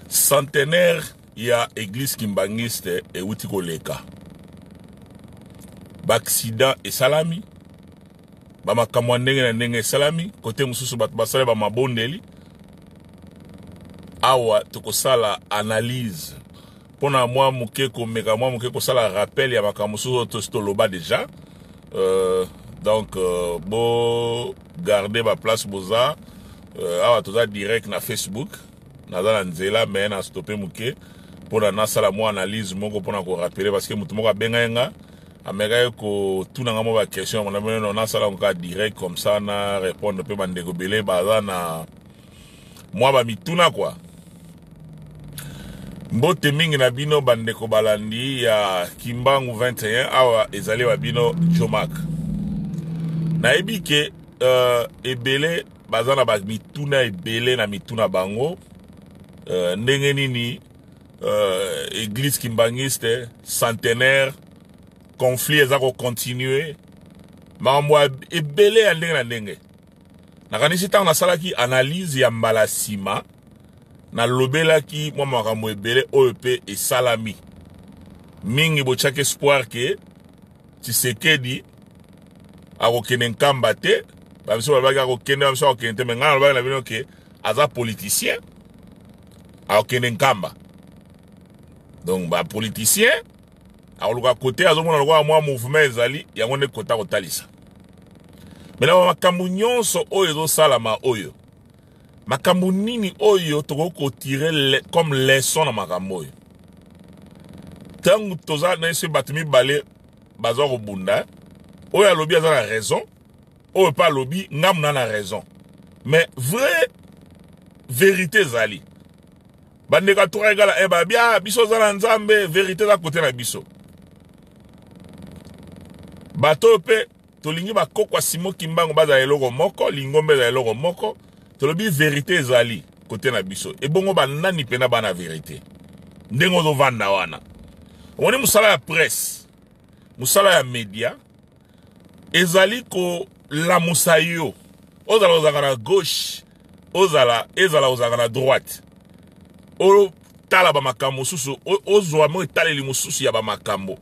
Centenaire ya église kimbangiste et utiko leka. Accident et salami. Bama kamwandenge na ndenge salami. Kote mususu bat basale ba mabondeli. Awa tokosala analyse. Pona moi mukeko meka moi mukeko sala rappel ya makamususu tostoloba déjà. Donc bo garder ma place boza. Awa toza direct na Facebook. Naza na nzela mais na stopper muke. Pona nasala moi analyse moko pona ko rappeler parce que mutu moko benga yenga. Américain ko tout na ngamo ba question on a ça là direct comme ça na répondre peu bandeko belé baza na moi ba mituna quoi mbote mingi na bino bandeko balandi ya Kimbangu 21 awa ezali ba bino Jomak na ebike ebele baza na ba mituna ebele na mituna bango ndenge nini église kimbangiste centenaire conflit ezako continuer mambo ebele ya ndenge na ndenge nakanisi ntango nasalaki analyse ya mbala nsima nalobelaki mwa makambo ebele oyo mpe esalami mingi botiaki espoir ke Tshisekedi akokende nkamba te bamiso balobaki akokende bamiso akokende te me ngai nalobaki na bino ke aza politicien akokende nkamba donc bapoliticien aoluka côté azomona lokwa mwa mouvement ezali yango nde kota kotalisa mena makambo nyonso oyo ezosalama oyo makambo nini oyo tokokotire comme leçon na makambo oyo ntango toza na ese bato mibale baza kobunda oyo alobi aza na raison oyo pa alobi ngamu na raison mais vrai vérité ezali bandeka toka egala babia biso za na nzambe vérité za kote na biso bato pe tolingi bakokwa Simon Kimbangu baza eloko moko lingombe za eloko moko tolobi vérité ezali kote na biso ebongo banani pena bana vérité ndengo zo vanda wana omoni musala ya presse musala ya media ezali ko la musayo ozala na gauche ezala ozala na droite o tala ba makambo susu ozwa mo etaleli mususu ya ba makambo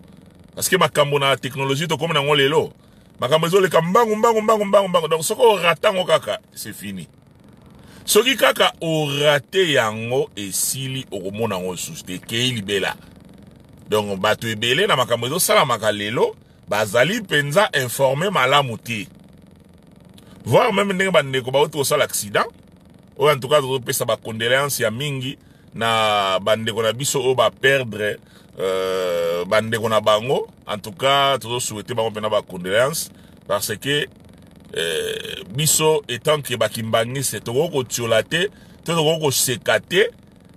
parce que makambo na technologie to comme na ngolelo makambo zo le kambangu mbangu donc soko ratango kaka c'est fini soki kaka o raté yango esili okomona ngo susu te ke libela donc bato ebele na makambo zo sala makalelo bazali penza informer malamu te voir même ndenge bandeko ba auto sala accident ou en tout cas zo pesa ba condoléances ya mingi na bandeko na biso o ba perdre bandeko na bango en tout cas toujours souhaiter bango pena ba condoléances parce que biso étant que bakimbangise toko tcholate toko sekate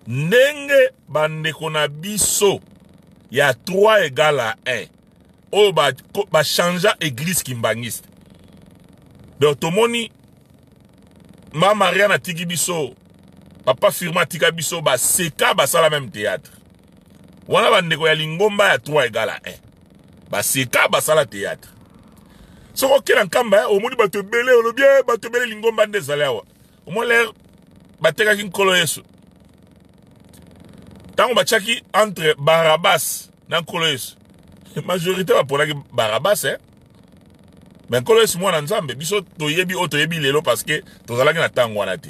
ndenge bandeko na biso ya 3 égale à 1 o ba changer église kimbangiste donc tomoni ma Mariana tiki biso papa firma tika biso ba seka basala même théâtre wana bandeko ya lingomba ya 3 égale à 1 ba seka basala théâtre soko kela nkamba omoni bato ebele olobi bato ebele lingomba nde ezali awa omoni l'air batekaki nkolo yesu ntango batiaki entre Barabas na nkolo yesu majorité baponaki Barabas mais nkolo yesu mwana nzambe biso toyebi oyo toyebi lelo parce que tozalaki na ntango wana te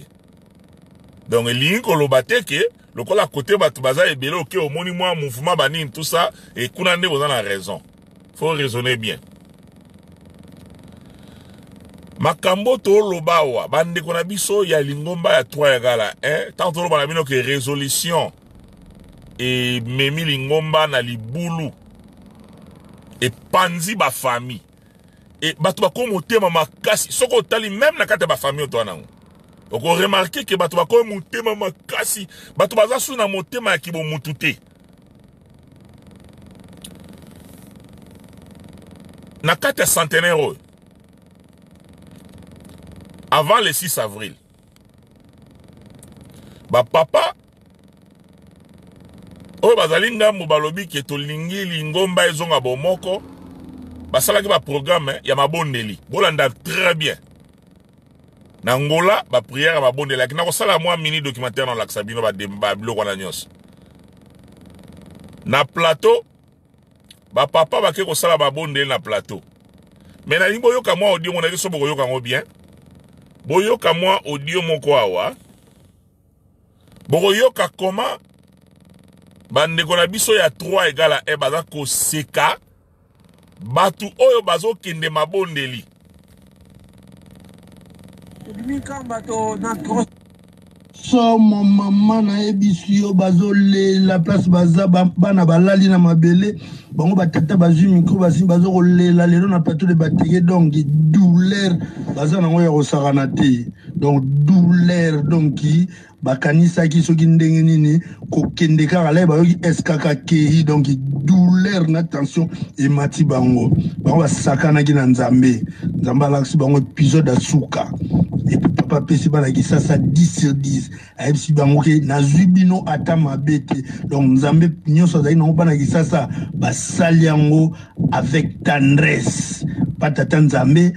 donc elingi koloba te ke lokola kote bato baza ebele oke omoni mwa mouvement banini tout ça et kuna nde boza na raison faut raisonner bien makambo toloba wa bandeko na biso ya lingomba ya 3 égale à 1 tant toloba na bino ke résolution et memi lingomba na libulu et panzi ba famille et bato bako motema makasi soko tali même na kate ba famille to nango oko remarquer que bato bako motema makasi bato baza su na motema ya kibo mutute na kate centenaire avant le 6 avril ba papa oyo bazali ngambo balobi ke tolingi lingomba ezonga bomoko basalaki ba programme ya mabondeli bolanda très bien Na Angola, ba prière ba bonde la kina ko sala moi mini documentaire dans l'Axabino ba biloko na nyos. Na plateau ba papa ba ke ko sala ba bonde na plateau. Mais na limbo yoka moi audio mona so boko yoka ngo bien. Boyoka moi audio moko awa. Boko yoka comment bandeko na biso ya 3 égale à 1 baza ko seka batu oyo bazo kende mabondeli. So mon maman na ebisio bazole la place baza bana balali na mabele bango batata bazu micro basi bazo kolela lelo na plateau de bateye donc douleur baza nango ya kosakana te donc douleur donc bakanisaki soki ndenge nini kokende kaka la bayoki eskaka kei donc douleur na tension emati bango basakanaki na nzambe alakisi bango épisode asuka. Et puis papa pesi bana ki ça 10 sur 10 ayebisi bango ke nazwi bino ata mabe te donc nzambe nyonso azali nango bana ki ça basali yango avec tendresse pas tata nzambe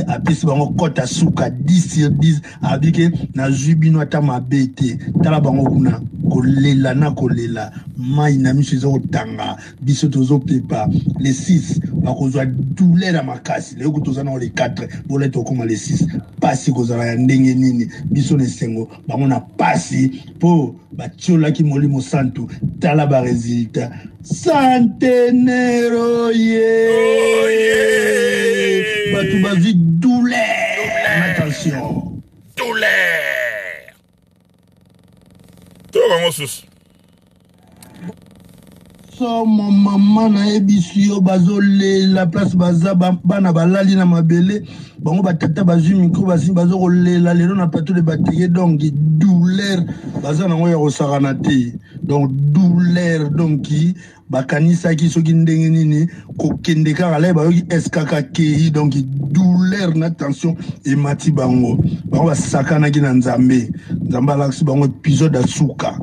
apesi bango kota suka 10 sur 10 abi ke nazwi bino ata mabe te tala bango kuna kolela na kolela mai na miso ezo kotanga biso tozo pepa les 6 bakozwa douleur ya makasi lelo kutoza na les 4 bole tokoma les 6 pasi kozala ya ndenge nini biso na esengo bango na pasi po batiolaki molimo santu tala ba résultat centenaire batu bazwi douleur attention Douleur. Tout bango sus. So mon maman na ebisio bazole la place baza bana balali na mabele bango batata bazu micro basi bazo kolela lelo na plateau de bateye donc douleur baza nango ya kosakana te donc douleur donc bakanisaki soki ndenge nini kokende kaka la bayoki eskaka kei donc douleur na tension emati bango basakanaki na nzambe alakisi bango épisode asuka.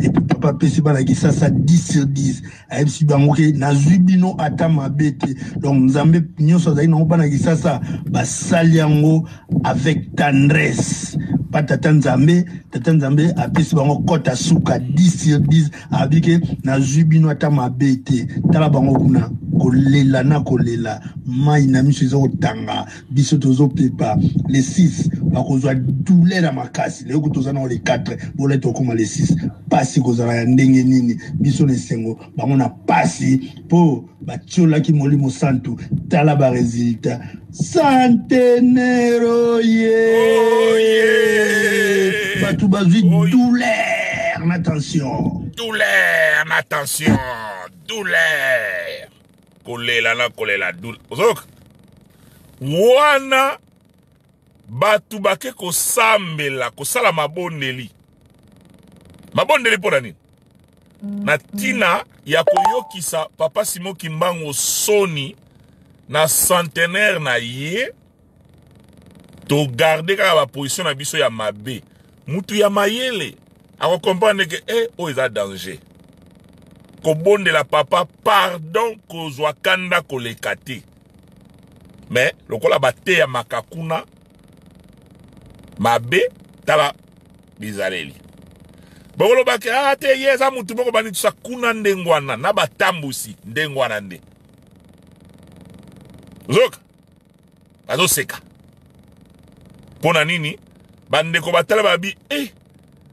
Et puis papa pesi bana ki ça 10 sur 10 ayebisi bango ke nazwi bino ata mabe te donc nzambe nyonso azali nango bana ki ça basali yango avec tendresse pas tata nzambe apesi bango kota suka 10 sur 10 abi ke nazwi bino ata mabe te tala bango kuna kolela na kolela mai na miso ezo kotanga biso tozo pepa les 6 bakozwa douleur ya makasi lelo kutoza na les 4 bole tokoma les 6 pasi kozala ya ndenge nini biso na esengo bango na pasi po batiolaki molimo santu tala ba résultat centenaire batu bazwi douleur na tension kolela douleur ozok wana batu bake kosambela kosala mabondeli mpo nini na tina ya koyokisa papa Simon Kimbangu soni na centenaire na ye to garder kaka ba position na biso ya mabe mutu ya mayele ako comprendre que o eza danger kobondela papa pardon kozwa kanda koleka te mais lokola bate ya makakuna mabe tala bizaleli bokolo bake te yeza mutu moko bani tusa kuna ndengwana na batambusi ndengwana nde zoka bazo seka pona nini bandeko batala babi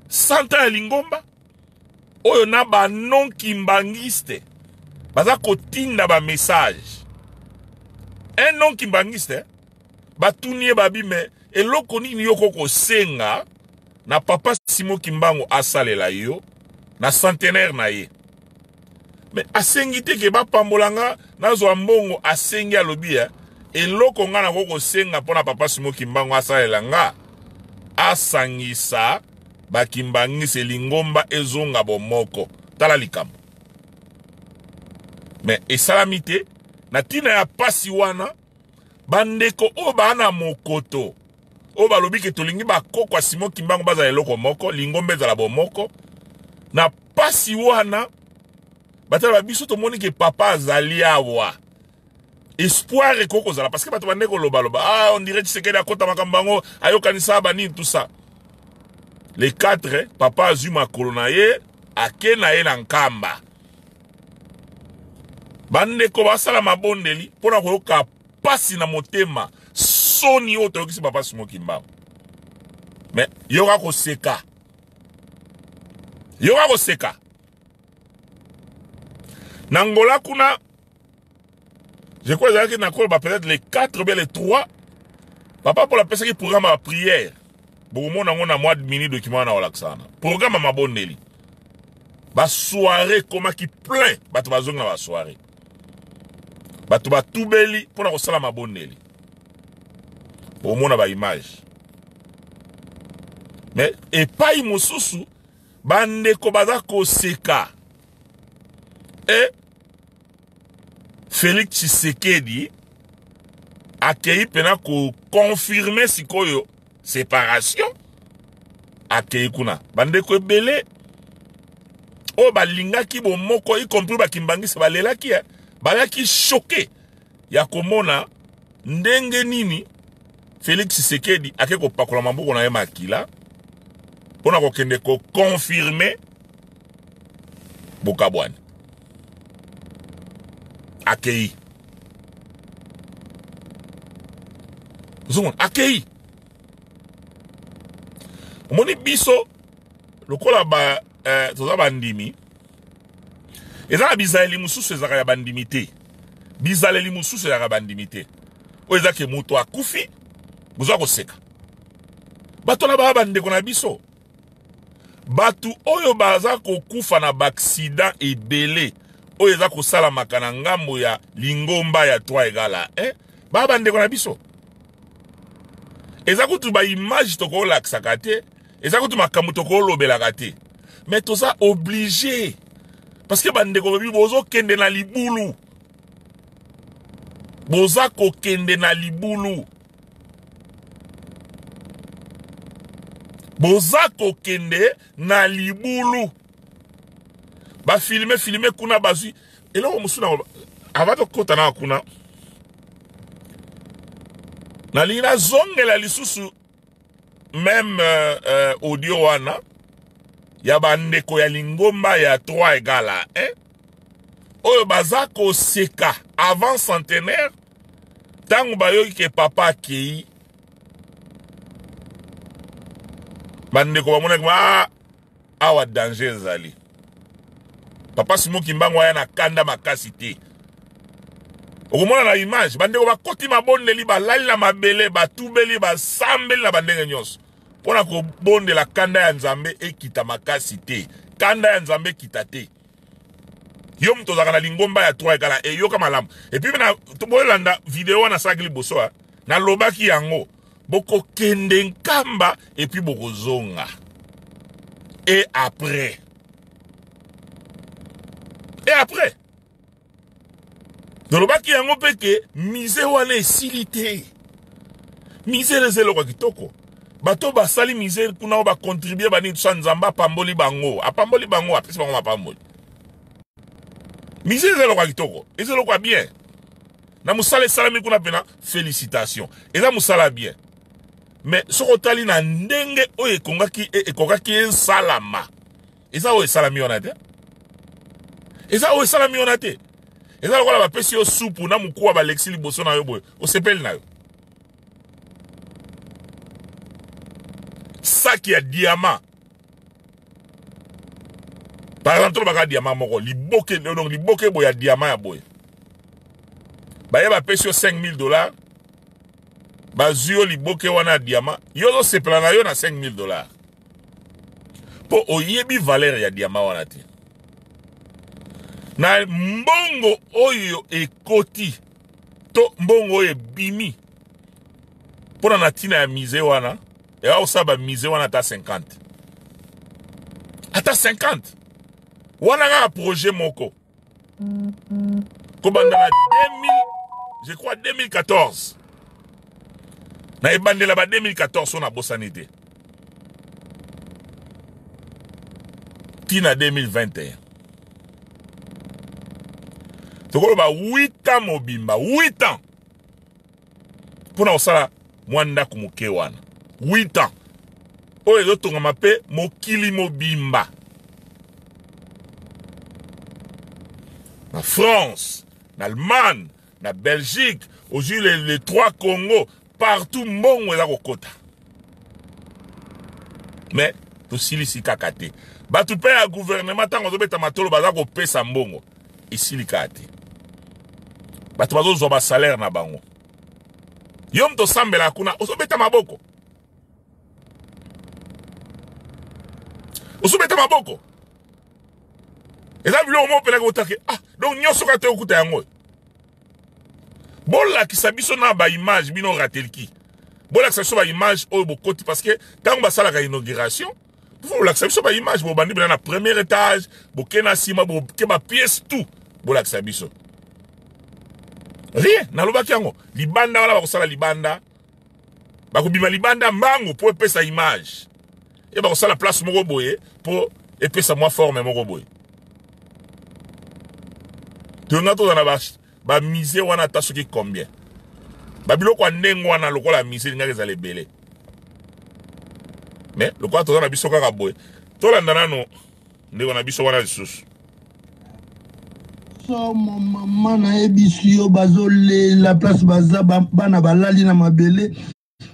santa ya lingomba oyo na ba non kimbangiste baza kotinda ba message un non kimbangiste batunie babi me eloko nini yoko kosenga na papa Simon Kimbangu asalela yo na centenaire na ye mais asengi te ke bapambolanga nazwa mbongo asengi alobi eloko nga na koko senga pona papa Simon Kimbangu asalela nga asangisa bakimbangise lingomba ezonga bomoko tala likambo mais esalami te na tina ya pasi wana bandeko o bana mokoto o balobi ke tolingi bakokwa Simon Kimbangu baza eloko moko lingomba ezala bomoko na pasi wana batala biso tomoni ke papa azali awa espoir ekoko zala parce que bato bande koloba loba ah on dirait Tshisekedi akota makambango ayokanisa bani tout ça les 4 papa azwi makolo na ye ake na ye na nkamba bandeko basala mabondeli mpona koyoka pasi na motema soni oyo toyokisi papa Simoki Mbangu mais yoka koseka na Ngola kuna je crois que peut-être les 4 ou bien les 3 papa pour la personne qui programme la prière bon mon na mois de mini document na olaksana programme ma bonneli ba soirée comment qui plein bato bazonga ba soirée bato ba tubeli pour na kosala ma bonneli bon mon na ba image mais et pas imosusu bande ko baza ko seka et Félix Tshisekedi akei pena ko confirmer sikoyo séparation akei kuna bande ko ebele o balingaki bo moko y compris bakimbangisi balelaki balaki choqué ya komona ndenge nini Félix Tshisekedi ake ko pakola maboko na ye makila pona ko kende ko confirmer Bokabwane akei Zumon akei omoni biso lokola ba toza bandimi eza bizaleli mususu ezaka ya bandimi te bizaleli mususu ezaka bandimi te oyo ezake moto akufi bozwa koseka bato na baa bandeko na biso batu oyo baza kokufa na baaksida ebele oyo eza kosalamaka na ngambo ya lingomba ya 3 egala baa bandeko na biso eza kutu ba image tokolakisaka te eza kutu makambo tokolobelaka te mais toza obligé parce que bandeko babi bozo kende na libulu boza kokende na libulu boza kokende na libulu ba filme kuna bazwi eloko musuna avato kota na kuna na lina zongela lisusu même audio wana ya bandeko ya lingomba ya 3 egala oyo baza koseka avant centenaire tango bayoki ke papa akei bandeko bamonaki awa danger ezali papa Simoki Mbangu aya na kanda makasi te okomona na image bandeko bakoti mabondeli balali na mabele batubeli basambeli na bandenge nyonso mpona kobondela kanda ya Nzambe ekita makasi te kanda ya Nzambe ekita te yo mutu ozalaka na lingomba ya 3 ekala eyoka malamu epuis na boyolanda video wana asalaki liboso nalobaki yango bokokende nkamba epuis bokozonga et après nalobaki yango mpe ke mise wana esili te mise ezeloko kitoko bato basali mise kuna o bakontribue bani tusa Nzambe apamboli bango apesi bango mapamboli mise ezeloko kitoko ezeloko bien na musala esalami kuna pena félicitation eza musala bien mais soko tali na ndenge oyo ekokaki esalama eza oyo esalami wana te eza lokola bapesi yo supu na mukuwa balexi liboso na yo boye osepeli na yo saki ya diamant par exemple tolo baka diamant moko liboke boye ya diamant ya boye baye bapesi yo $5,000 bazwi yo liboke wana ya diamant yo ozosepela na yo na $5,000 po oyebi valeur ya diamant wana te na mbongo oyo ekoti to mbongo oyo ebimi mpona na ntina ya mise wana ewa osaba mise wana ata 50 wana kaka projet moko kobanda na 2014 na ebandela ba 2014 ona bosani te tina 2021 tokolo ba 8 ans mobimba 8 ans pona osala mwanda kumuke wana 8 ans oyo ezotongama mpe mokili mobimba na France, na Allemagne, na Belgique, aujourd'hui les 3 Congo, partout mbongo eza kokota. Mais to silisi kakate. Batu pe ya gouvernement tango zobeta matolo baza ko pesa mbongo. Isili kate. Batu bazo zo ba salaire na bango. Yom to sambela kuna osobeta maboko. Osobeta maboko. Eza bilo mo pela ko take donc nyoso ka te okuta yango. Bola ki sabiso na ba image bino ratelki. Bola ki sabiso ba image oyo bokoti parce que tango basala ka inauguration, bola ki sabiso ba image bo bandi na premier étage, bokena sima boke ba pièce tout. Bola ki sabiso. Rien, na lobaki yango. Libanda wala bakosala libanda. Bakobima libanda mbango po epesa image. Et bakosala place moko boye po epesa moi forme moko boye. Tonga to na ba mise wana tasoki combien ba biloko ndengo wana lokola mise linga ezale belé mais lokola to na biso kaka boye to landa nano ndeko na biso wana lisusu so mama na ebisi yo bazole la place baza bana balali na mabele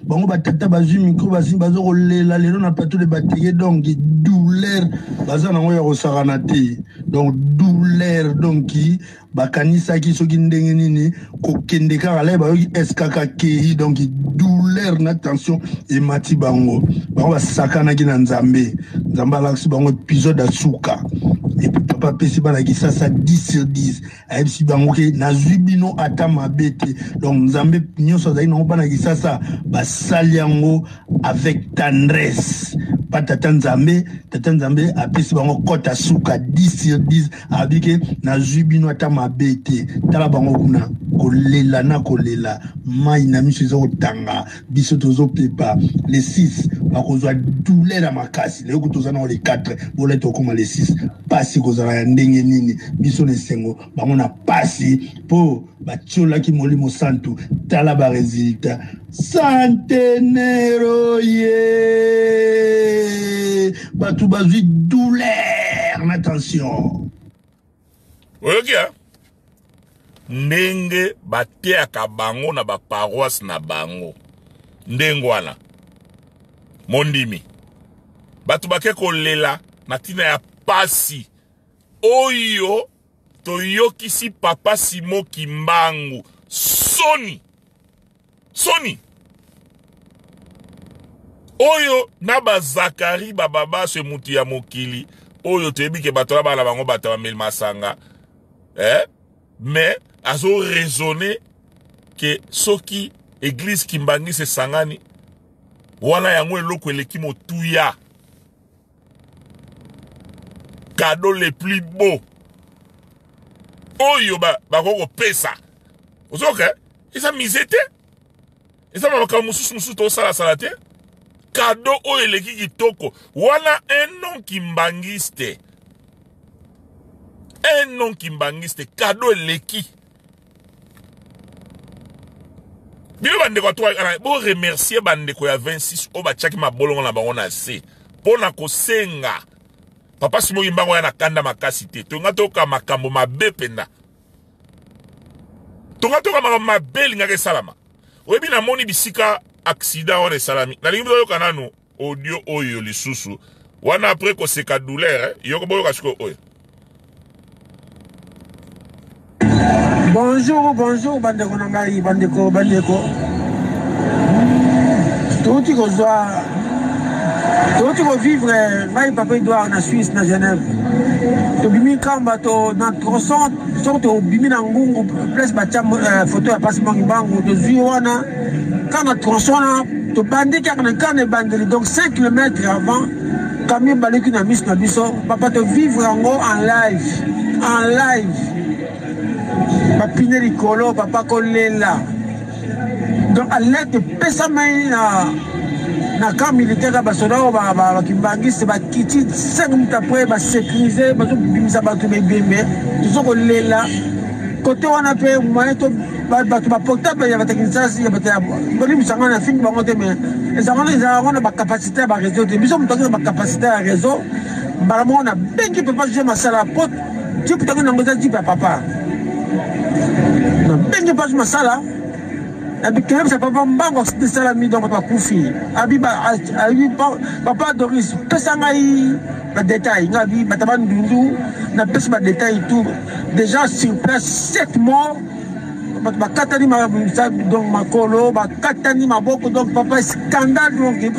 bango batata bazwi micro basi bazo kolela lelo na plateau de bateye donc douleur baza nango ya kosakana te donc douleur donc bakanisaki soki ndenge nini kokende kaka la bayoki eskaka kei donc douleur na tension emati bango basakanaki na nzambe alakisi bango épisode asuka et puis papa pesi balaki sasa 10/10 ayebisi bango ke nazwi bino ata mabe te donc nzambe nyonso azali nango banaki sasa basali yango avec tendresse pas tata nzambe apesi bango kota suka 10/10 abike nazwi bino ata mabe te tala bango kuna kolela na kolela mai na miso ezo kotanga biso tozopepa les 6 bakozwa douleur ya makasi lelo kutozana les 4 bolete okoma les 6 pasi kozala ya ndenge nini biso nesengo bango na pasi po batiolaki molimo santu tala ba résultat centenaire ye batu bazwi douleur na tension oyokia ndenge bateaka bango na ba paroisse na bango ndenge wana mondimi batu bake kolela na tina ya pasi oyo toyokisi papa Simo Kimbangu soni oyo na ba Zakari bababa se mutu ya mokili oyo tebike batola bala bango bata ba masanga mais azo raisonner que soki église Kimbangi se sangani wana yango eloko eleki motuya cadeau les plus beaux oyo bakoko pesa ozoka eza misete eza mabaka mususu to sala te cadeau oyo eleki kitoko wana un nom kimbangiste cadeau eleki bino bandeko to bo remercier bandeko ya 26 o bachaki mabolongo na bango na se pona kosenga papa Simo Kimbangu ya nakanda makasi te tonga toka makambo mabe penda tonga toka makambo mabe lingaka salama oyebi na moni bisika accident wana salami na lingi yoka nanu audio oyo lisusu wana après ko seka douleur yoko boyoka siko oyo. Bonjour bandeko nangai bandeko touti ko vivre ngai papa Edouard na Suisse na Genève to bimi kamba to na tronçon to bimi na ngungu place bacha photo ya Pasi Kimbangu to zui wana kana tronçon na to bandi kana bandeli donc 5 km avant kami baliki na miss na biso papa to vivre ngo en live Papine Ricolo, papa Kolela. Donc, à l'aide de Pessamay, na camp militaire, Kimbangi, c'est Kiti, 5 minutes après, sécurisé, tout ça, Kolela. côté on a fait moyen to ba portable ya technicien ya ba boni musanga na film bango te mais les on a ba capacité ba réseau de biso mutango ba capacité à réseau baramo na bengi papa je masala pot tu peux tango ngoza dit papa na bengi pas masala abi quand ça papa mbango c'est ça mi donc papa kufi abi papa Doris pesa ngai ba détail ngabi bataban dundu na pesa ba détail tout déjà sur place 7 morts ba katani ma donc makolo ba katani maboko donc papa scandale donc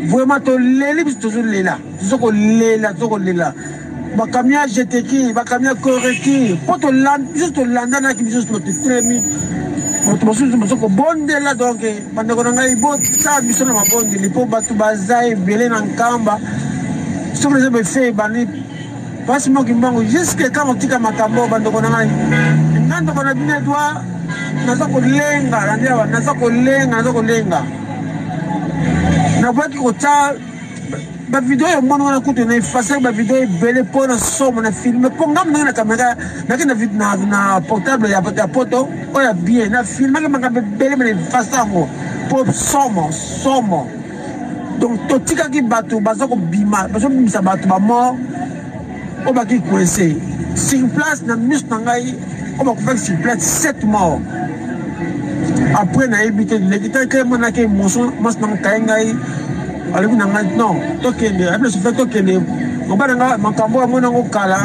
vraiment to leli bis toujours lela zoko lela ba kamia jeteki ba kamia koreki poto land juste landa na ki juste to tremi ko bonde la donc bande ko ngai bo sa biso na mabonde lipo batu bazai belé na nkamba sur les be fait bani parce mo kimbango jusque quand on tika makambo bande ko ngai ngando ko na bine doa naza ko lenga ndia naza ko lenga na baki ko ta ba video yo mono na kutu na effacer ba video belé pour na somme na film pour ngam na caméra na portable ya poto o ya bien na film na manga belé mais effacer mo pour somme donc to tika ki batu bazako bima bazomisa batu ba mort o ba ki coincé sur place na mus na ngai o ba ko faire sur place 7 morts après na évité l'équipe que mon na ke motion mas na ngai alors non tokende après ce fait tokende on va nga makambo amona ngokala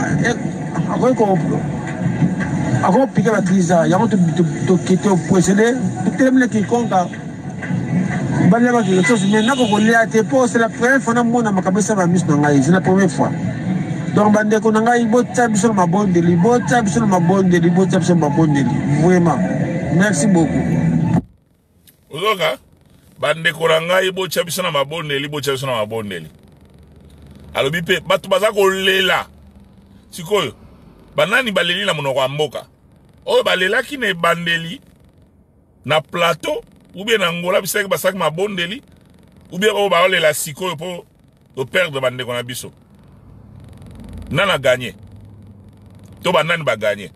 ako piquer la crise ya on to quitter au procédé terminer qui compte bale ba quelque chose mais na ko lia te po c'est la première fois na mona makambo ça va mis na ngai c'est la première fois donc bande ko ngai bo tsabi sur ma bonne deli vraiment merci beaucoup ozoka bande koranga ibo chabiso na mabondeli alobi pe batu baza kolela sikoyo banani baleli na monoko ya mboka oyo balelaki na ebandeli na plateau ou bien na ngola bisaki basaki mabondeli ou bien oyo baolela sikoyo po to perdre bandeko na biso nana gagné to banani ba gagné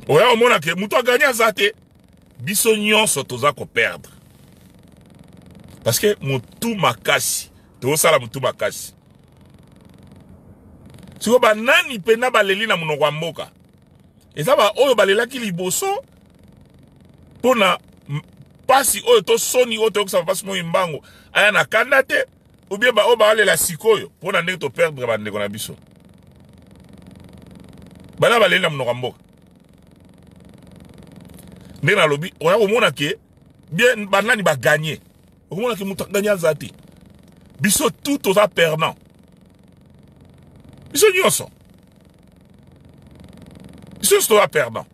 oya omona ke muto gagné azate biso nyonso toza ko perdre parce que mutu makasi to sala mutu makasi siko banani pena baleli na monoko ya mboka eza ba oyo balelaki liboso pona pasi oyo to soni oyo to kusaba pasi mo imbango aya na kanda te ou bien ba oyo balela sikoyo pona ndenge to perdre bandeko na biso bana baleli na monoko ya mboka ndenge na lobi oya komona ke bien banani ba gagner okomona ke mutu gagner azati biso tout toza perdant biso nyonso toza perdant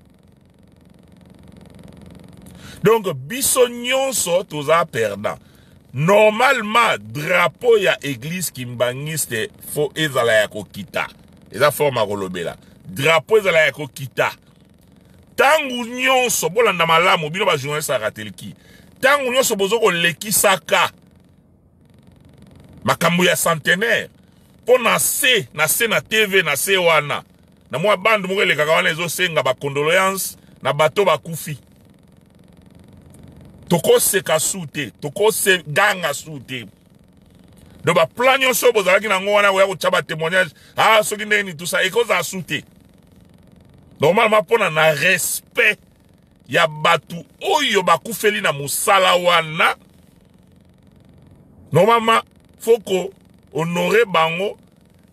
donc biso nyonso toza perdant normalement drapeau ya église kimbangiste fo ezala ya kokita eza forma kolobela drapeau ezala ya kokita tangu nyonso bolanda malamu bino ba journaliste akateliki tangu nyonso bozoko lekisaka makambo ya centenaire po na se na TV na se wana na mwa bandu moko elekaka wana ezosenga ba condoléance na bato bakufi tokoseka su te tokose ganga su te do ba plan nyonso bozalaki nango wana oya kotya ba témoignage soki ndeni tout ça ekozala su te normalement pona na respect ya batu oyo bakufeli na musala wana normalement foko honorer bango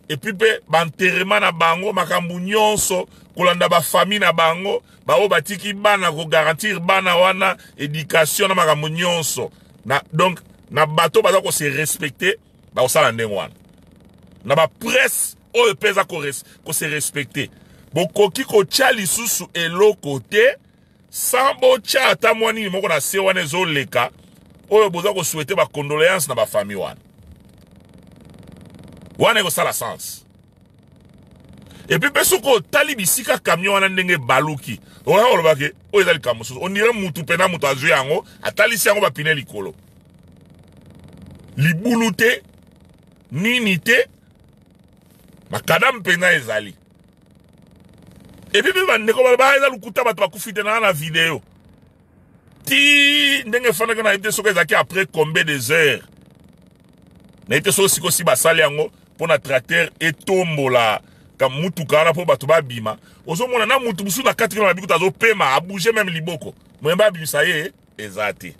et puis pe banterema na bango makambu nyonso kolanda ba famille na bango bao batiki bana ko garantir bana wana éducation na makambu nyonso na donc na bato baza ko se respecter ba osala ndenge wana na ba presse oyo peza ko se respecter bokoki ko tia lisusu eloko te sambo tia ata mwani moko na se wana ezoleka oyo boza ko souhaiter ba condoléance na ba famille wana ko sala sens et puis pesoko tali bisika camion wana ndenge baluki oya olobake oyo ezali kamusu on dirait mutu pena mutu azwe yango atalisi yango ba pine likolo libulu te nini te makadam pena ezali Et puis bandeko ba eza lukuta bato bakufite na vidéo. Ti ndenge fana kana été soka ezaki après combien des heures. Na été so siko si basali yango pona tracteur etombola ka mutuka na po bato babima. Ozomona na mutu busu na 4 km na bikuta zo pema a bouger même liboko. Mwemba bimisa ye ezati.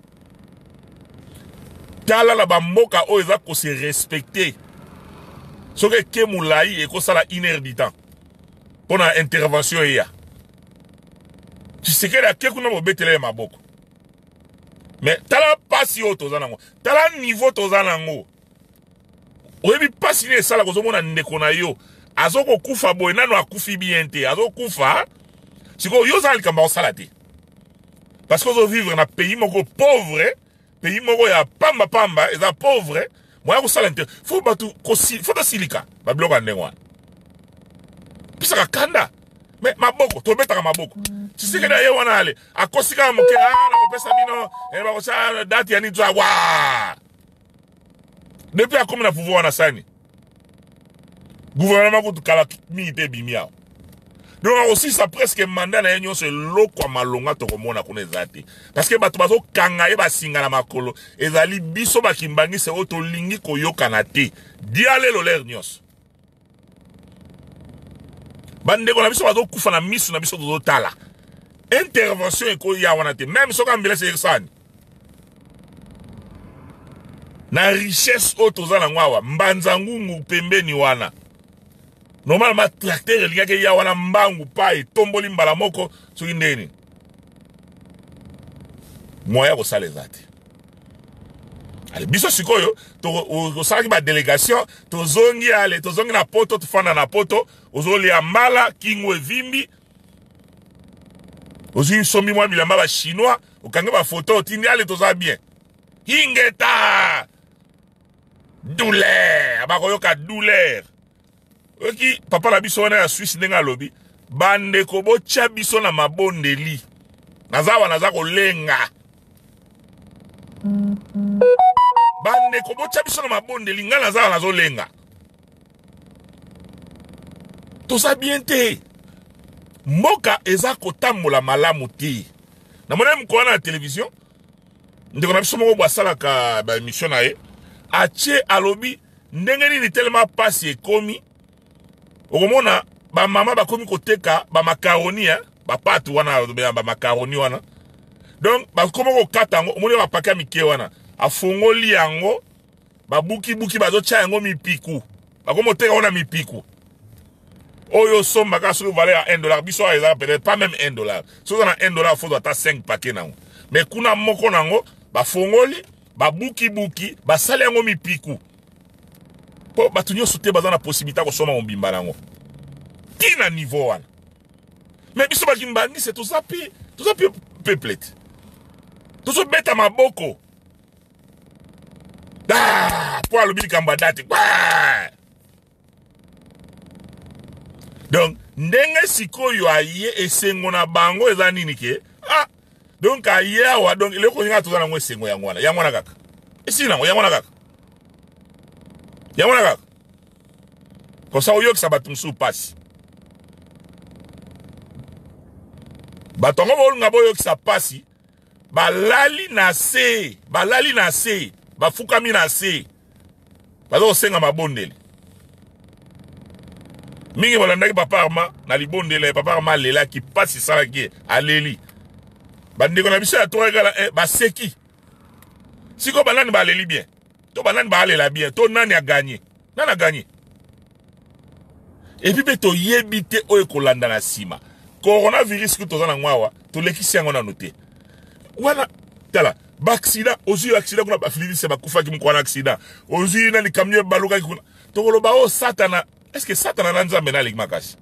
Tala la bamboka o eza ko se respecter. Soke ke mulai e ko sala 1 heure du temps. Pona intervention ya. Tu sais que la kekuna mo betele maboko. Mais tala pasi o tozana ngo. Tala niveau tozana ngo. Oyebi pasi ne sala ko zomona ndeko na yo. Azoko kufa boy nano akufi bien te. Azoko kufa. Siko yo zali kamba osala te. Parce que zo vivre na pays moko pauvre, pays moko ya pamba pamba, eza pauvre. Moi ko sala te. Faut batu ko faut ta silika. Ba bloka ndengwa. Pisa kanda. Mais maboko, to betaka maboko. Tu sais que d'ailleurs on a allé. A kosika moke na ko pesa bino, e ba ko sa date ya ni twa wa. Depuis à comme na pouvoir na sani. Gouvernement ko tukala milité bimia. Donc aussi ça presque mandat na yenyo se loko malonga to komona kuna ezati. Parce que bato bazo kanga e ba singa na makolo, ezali biso ba kimbangi se oto lingi koyoka na te. Diale lo ler nyos. Bandeko na biso bazo kufa na misu na biso to tala. Intervention eko ya wana te. Même soka ambulance yersani. Na richesse oto zala ngwawa mbanza ngungu pembeni wana. Normalement tracteur elingake ya wana mbangu pa etomboli mbala moko soki ndeni. Moya ko sala ezati. Ale biso sikoyo to salaki ba délégation to zongi na poto to fana na poto ozoli ya mala kingwe vimbi. Ozi sombi mwa bilamba ba chinois okanga ba photo tindi ale to za bien. Hingeta douleur abakoyoka douleur. Oki papa la biso wana ya Suisse ndenga lobi bande ko bocha biso na mabondeli naza ko lenga bande ko bocha biso na mabondeli nga nazo lenga to sa bien te moka eza ko tambola malamu te na mona mko na télévision ndeko na biso moko bwasala ka ba émission na ye ache alobi ndenge ni tellement passe ekomi okomona ba mama ba komi koteka ba macaroni ba patu wana ba macaroni wana donc ba komo ko katango omoni ba paka mike wana afungoli yango ba buki bazo cha yango mipiku ba komo teka wana mipiku oyo somba ka sur valeur à $1 biso eza peut-être pas même $1 so na $1 faut ata 5 paquets nango mais kuna moko nango ba fungoli ba buki ba sala yango mipiku po batunyo soute bazana possibilité ko soma mbimba nango tina niveau wana mais biso bakimbangi c'est tout ça peuplet tout ça beta maboko po alobi kamba date donc ndenge sikoyo aye esengo na bango eza nini ke donc aye awa donc ile ko nga tozana ngo esengo yango wana kaka esina ngo yango wana kaka yamona kaka kosa oyo ki sabatum su passe batongo bolunga boyo ki sa passe balali na se bafukami na se bazo senga mabondeli mingi bolandaki papa arma na libondele papa arma lela ki passe sala ki aleli bandeko na biso ya to regala baseki siko banani baleli bien to banani ba alela bien to nani a gagné nani a gagné et puis beto yebite oyo kolanda na sima coronavirus ki tozana ngwawa to lekisi yango na noté wana tala ba accident ozu accident kuna ba filisi se bakufa ki mko na accident ozu na ni camion baluka ki kuna to koloba o satana est-ce que satana na nzambe na likmakasi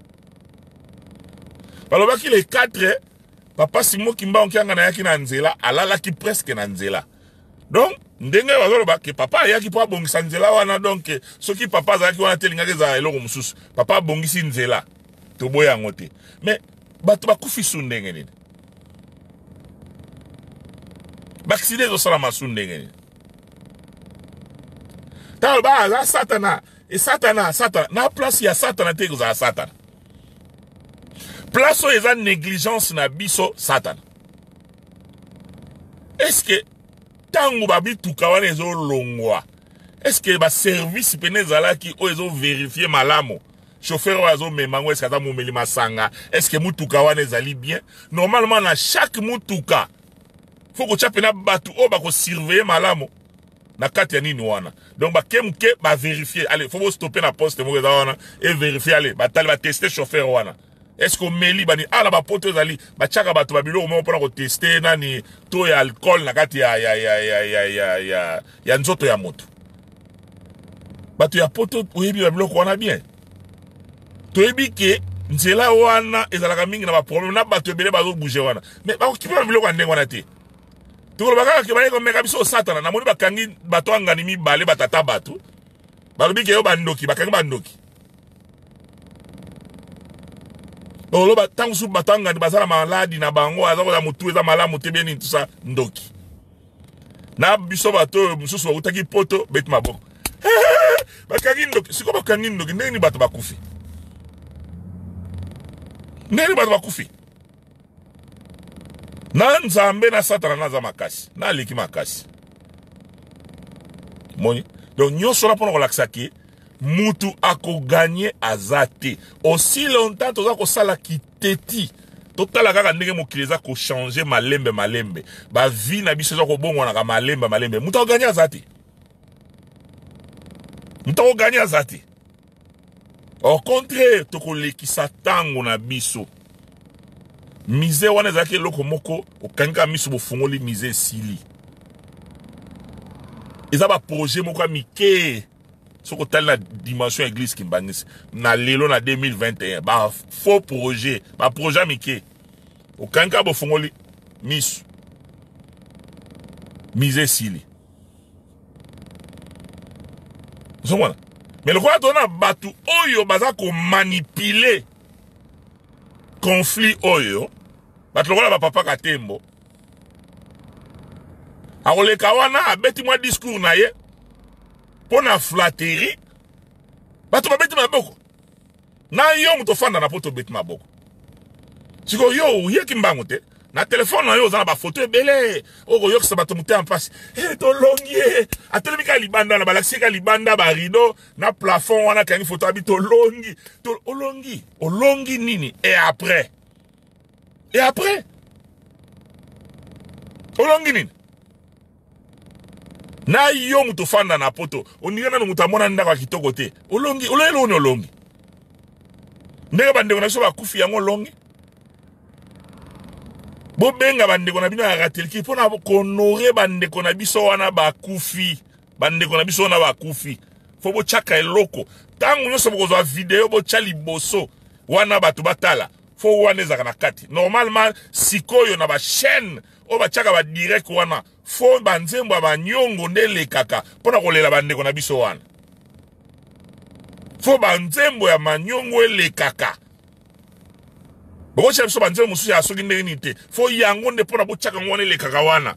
baloba ki les 4 papa Simo Kimba onkianga na yaki na nzela alala ki presque na nzela donc ndenge bazoloba ke papa yaki po abongisa nzela wana donc soki papa azalaki wana telingaki za eloko mususu papa abongisi nzela to boya yango te mais bato bakufi su ndenge nini bakside ezosala masu ndenge nini talo baza satana e satana na place ya satana te kozala satana place où ils ont négligence na biso Satan. Est-ce que tango babi tukawana ezo longwa? Est-ce que ba service penezala ki o ezo vérifier malamo? Chauffeur oiseau memango est-ce que mumeli masanga? Est-ce que mutuka wana ezali bien? Normalement na chaque mutuka faut que chapena batu o ba ko surveiller malamo. Na kati ya nini wana. Donc ba kemke ba vérifier. Allez, faut stopper na poste mo wana et vérifier allez, ba tali ba tester chauffeur wana. Est-ce que meli bani ala ba poto ezali ba chaka batu ba bilo mo pona ko tester nani to ya alcool na kati ya nzoto ya moto. Batu ya poto oyebi ba bilo ko wana bien. Toyebi ke nzela wana ezalaka mingi na ba problème na batu ebele bazo bouger wana. Mais ba ko kipa ba bilo ko ndengo na te. Tukolo baka kibale ko meka biso Satana na moni bakangi bato angani mibale batata batu. Balobi ke yo bandoki bakangi bandoki. Olo batangu su batanga ni bazala maladi na bango azako ya mutu eza malamu te bien tout ça ndoki. Na biso bato mususu utaki poto bet maboko. Bakangi ndoki siko bakangi ndoki ndeni bato bakufi. Ndeni bato bakufi. Na nzambe na Satana na za makasi. Na leki makasi. Moni. Donc nyonso na pona ko laksaki mutu ako gagner azate. Aussi longtemps toza ko sala kiteti. Totala kaka ndenge mokileza ko changer malembe. Ba vie na biso ko bongo na malembe. Mutu ako gagner azate. Mutu ako gagner azate. Au contraire, toko lekisa tango na biso. Mise wana zake loko moko okanga miso bofungoli mise sili. Eza ba projet moko mike soko tali na dimension église kimbangisi na lelo na 2021 ba faux projet, ba projet mike okanga bofungoli miso mise sili. Zomwana. Mais le quoi dona batu oyo baza ko manipuler conflit oyo batu lokola ba papa katembo akoleka wana abeti mwa discours na ye pona flatterie batu babeti maboko na yo muto fanda na poto beti maboko siko yo yeki mbango te na telefone na yo za na ba photo ebele oko yo kisa batu muté en face to longi atelemi ka libanda na balaksi ka libanda ba rideau na plafond wana kangi photo abi to longi nini et après olongi nini na yo muto fanda na poto oningana no mutamona ndaka kitoko te olongi ndenge bandeko na so bakufi yango olongi bo benga bandeko na bino ya ratelki pona konore bandeko na biso wana bakufi fo bo chaka eloko tangu nyoso bokozwa video bo chali boso wana batu batala fo wana ezaka na kati normalement sikoyo na ba chaîne o ba chaka ba direct wana fo banzembo ba nyongo ndele kaka pona kolela bandeko na biso wana fo banzembo ya manyongo ele kaka boko biso banzembo mususu ya soki ndenge nite fo yango nde pona bo chaka ngone ele kaka wana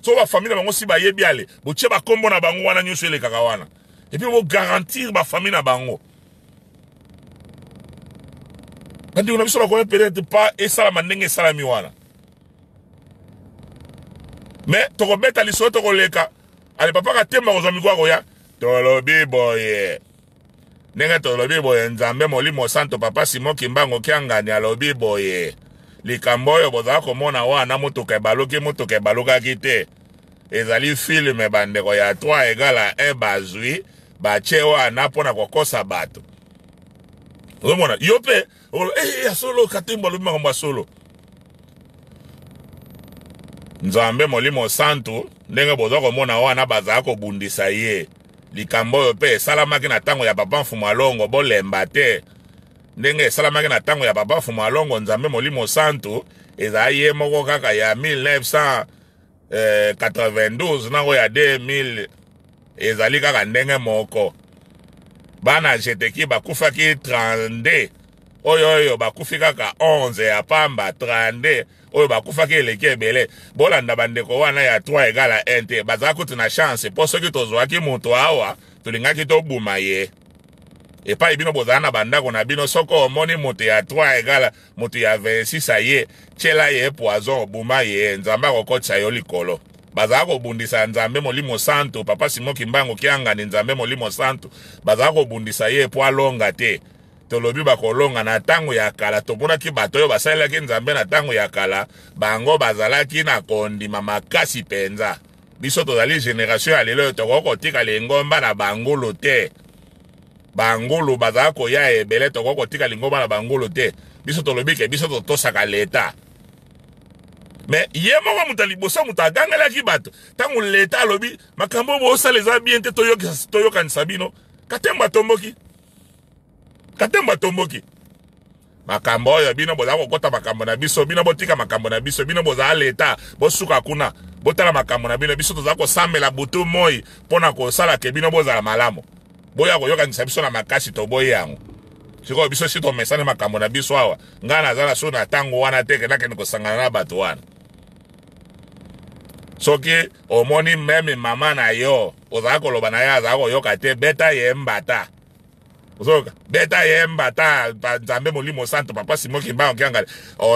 so ba famille bango si ba yebi ale bo che ba kombo na bango wana nyoso ele kaka wana et puis bo garantir ba famille na bango. Quand on a vu ça, on peut-être pas et ça la mandenge et ça la miwana. Mais tu rebelles à l'histoire de Roleka. Allez papa quand t'es mort aux amis quoi goya. Tolobi boye. Nenga tolobi boye nzambe moli mo santo papa Simon Kimbango kiangani alobi boye. Likamboyo boza komona wana motoka baloka kite. Ezali film bande ko ya 3 égale à 1 bazui. Bache wana pona kokosa bato. Omona yope ya solo katemba lo mama solo nzambe molimo santo ndenge boza komona wana baza ko bundisa ye likambo yo pe salamaki na tango ya papa Mfumalongo bolemba te ndenge salamaki na tango ya papa Mfumalongo nzambe molimo santo eza ye moko kaka ya 1992 nango ya 2000 ezali kaka ndenge moko bana jeteki bakufaki 32 oyo bakufi kaka 11 ya pamba 32 oyo bakufaki eleki ebele bolanda bandeko wana ya 3 égale à 1 te bazaka kuti na chance po soki tozwaki moto awa tulingaki tobuma ye Et pas bino bozana banda qu'on a bino soko moni moto ya 3 égale moto ya 26 aye chela ye poison buma ye nzamba kokotsa yo likolo baza ko bundisa nzambe molimo santo papa Simon Kimbangu kianga ni nzambe molimo santo baza ko bundisa ye po alonga te tolobi bakolonga na tango ya kala topona ki bato yo basala ki nzambe na tango ya kala bango bazala ki na kondima makasi penza biso tozali génération ya lelo tokoko tika lengomba na bangolo te bangolo bazala ko ya ebele tokoko tika lengomba na bangolo te biso tolobi ke biso totosaka leta mais yemo wa mutali bosa mutagangala ki bato tango leta lobi makambo bosa les bien te toyoka nsabino katemba tomboki makambo oyo bino boza kokota makambo na biso bino botika makambo na biso bino boza leta bosuka kuna botala makambo na bino biso toza kosambela butu moi pona kosala ke bino bozala malamu boya koyoka biso na makasi to boye yango siko biso sito mesane makambo na biso awa ngana zala so na tango wana teke nake nikosangana na bato wana soki omoni meme mama na yo oza koloba na ya za koyoka te beta ye mbata Uzoka beta yemba ta nzambe molimo santo papa Simon Kimbangu kianga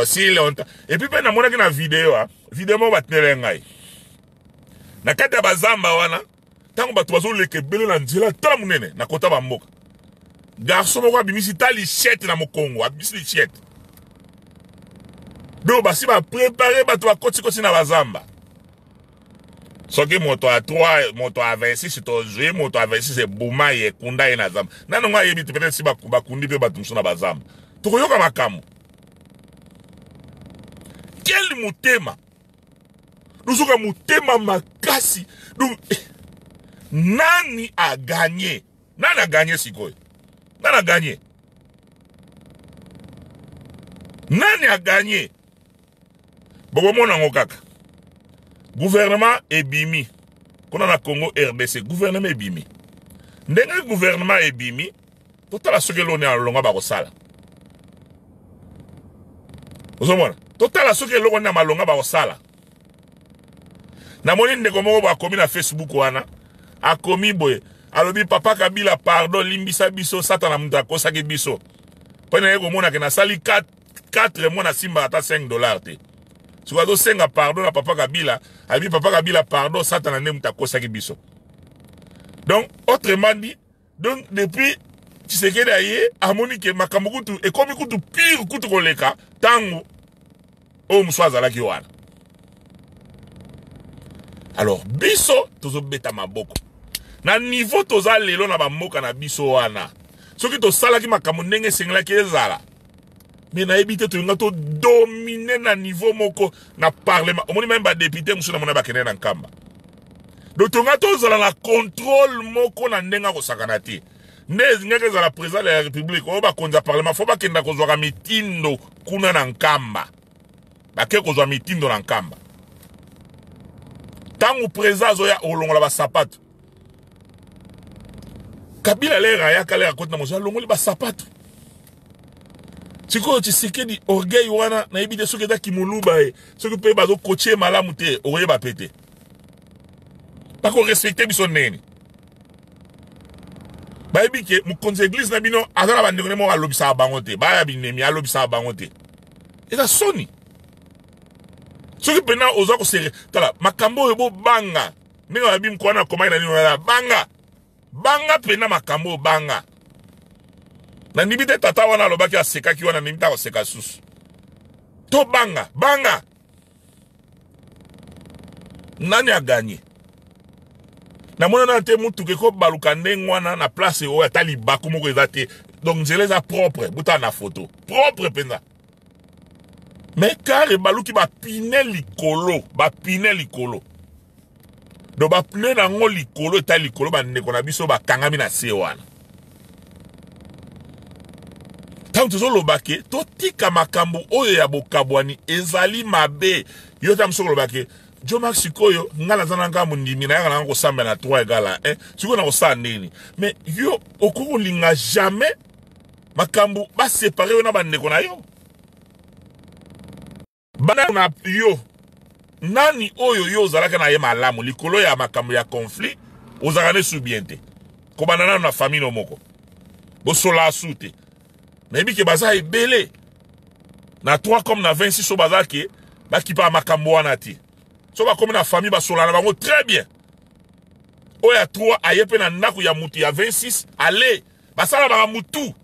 si longtemps et puis na mona na video mo batnele ngai na kati ya bazamba wana tango bato bazoleka ebele na nzela tala munene na kota bamboka garçon moko abimisi tali chete na mokongo abimisi chete do basi ba préparer bato bakoti na bazamba soki moto a 3 moto a 26 to jouer moto a 26 e buma ye kunda ye na zamba nano nga yebi peut-être si bakundi pe batumso na bazamba tokoyoka makambo quel mutema nusuka mutema makasi donc nani a gagné sikoyo nani a gagné bobo mona ngokaka gouvernement ebimi kona na Congo RDC gouvernement ebimi ndenge gouvernement ebimi totala soki loni alonga bakosala ozomona totala soki loni na malonga bakosala na moni ndeko moko bakomi na Facebook wana akomi boye alobi papa Kabila pardon limbisa biso satana mutu akosaki biso pona yeko mona ke na sali 4 mois na simba ata $5 te si vous avez pardon à papa Kabila, abi papa Kabila pardon, Satan ne muta kosaki biso. Donc, autrement dit, donc depuis Tshisekedi aye, amoni ke makambo kutu, et comme kutu pire kutu koleka, tango, o muswaza la kiwana. Alors, biso, tozo beta maboko. Na niveau toza lelo na bamoka na biso wana. Soki to sala ki makambo ndenge sengla ki ezala. Mais na ebité to nga to dominer na niveau moko na parlement omoni même ba député musu na mona ba kene na nkamba donc to nga to zala na contrôle moko na ndenga ko sakana te ndezi ngeke zala président de la république o ba konza parlement fo ba kenda ko zwa mitindo kuna na nkamba ba ke ko zwa mitindo na nkamba tangu président zo ya olongola ba sapato Kabila lera ya kale akoti na moza longoli ba sapato siko Tshisekedi orgueil wana na ebide soki da kimuluba soki pe bazo coacher malamu te oye ba pété pas qu'on respecter biso neni ba ebike mu konse église na bino azala bande ko mo alobisa bango te ba ya binemi alobisa bango te eza soni soki pena oza ko sere tala makambo ebo banga ninga babim ko na komai na nino na banga pena makambo banga na nibite tata wana lobaki aseka ki wana nimita ko seka susu to banga nani a gagné na mona na te mutu ke ko baluka ndengwana na place o atali baku moko ezate donc je les a propre buta na photo propre penza mais car baluki ba pine likolo do ba pine na ngo likolo etali likolo ba ndeko na biso ba kangami na se wana tant que lobake to tika makambo oyo ya bokabwani ezali mabe yo tamso lobake Jo Max sikoyo ngala zananga mundimi na yanga ko samba na 3 egala sikoyo na ko sa nini mais yo okoko linga jamais makambo ba séparer na bandeko na yo bana na yo nani oyo yo zalaka na ye malamu likolo ya makambo ya conflit ozakane subiente ko banana na famille no moko bosola asute nayebi ke baza ebele na 3 comme na 26 so baza ke bakipa makambo wana te so bakomi na famille basola na bango très bien oya 3 ayepe na ndako ya mutu ya 26 ale basala baka mutu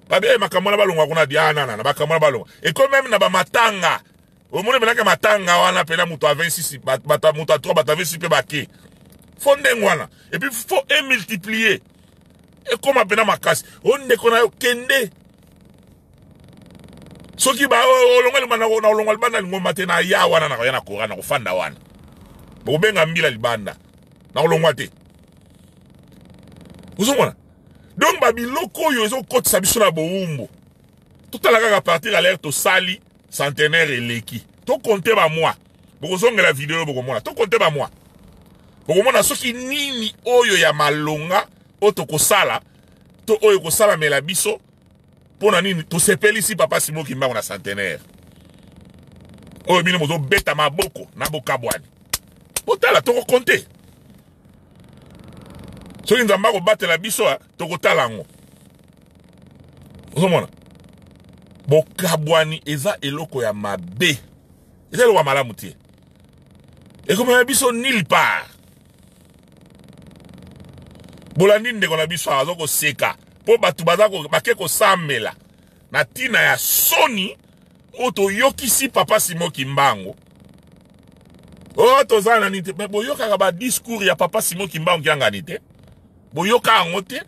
babe makambo na balongwa kuna diana na makambo na balongwa et quand même na ba matanga au monde menaka matanga wana pena mutu a 26 bata mutu a 3 bata 26 pe bake fonde ngwana et puis faut multiplier et comme pena makasi on ne kona kende soki ba olongwa bana na olongwa bana ngoma tena ya wana na yana ko na kufanda wana bo benga mbila libanda na olongwa te uzomona donc babiloko yo ezo kotisa biso na boumbo totala kaka partir à l'air to sali centenaire eleki to compter ba moi bokozonga la vidéo bokomona to compter ba moi bokomona soki nini oyo ya malonga otokosala to oyo kosala mela biso pona nini to sepeli si papa Simon Kimbangu na centenaire oyo bino mozo beta maboko na bokabwani botala to compter soki nzamba ko batela biso tokotala ngo ozomona bokabwani eza eloko ya mabe eza eloko ya malamu te ekomema biso nulle part bolandi ndeko na biso azokoseka mpo bato bake kosambela na ntina ya soni oyo toyokisi papa Simon Kimbangu oyo tozala na nini te me boyokaka badiscours ya papa Simon Kimbangu kiangani te boyoka yango te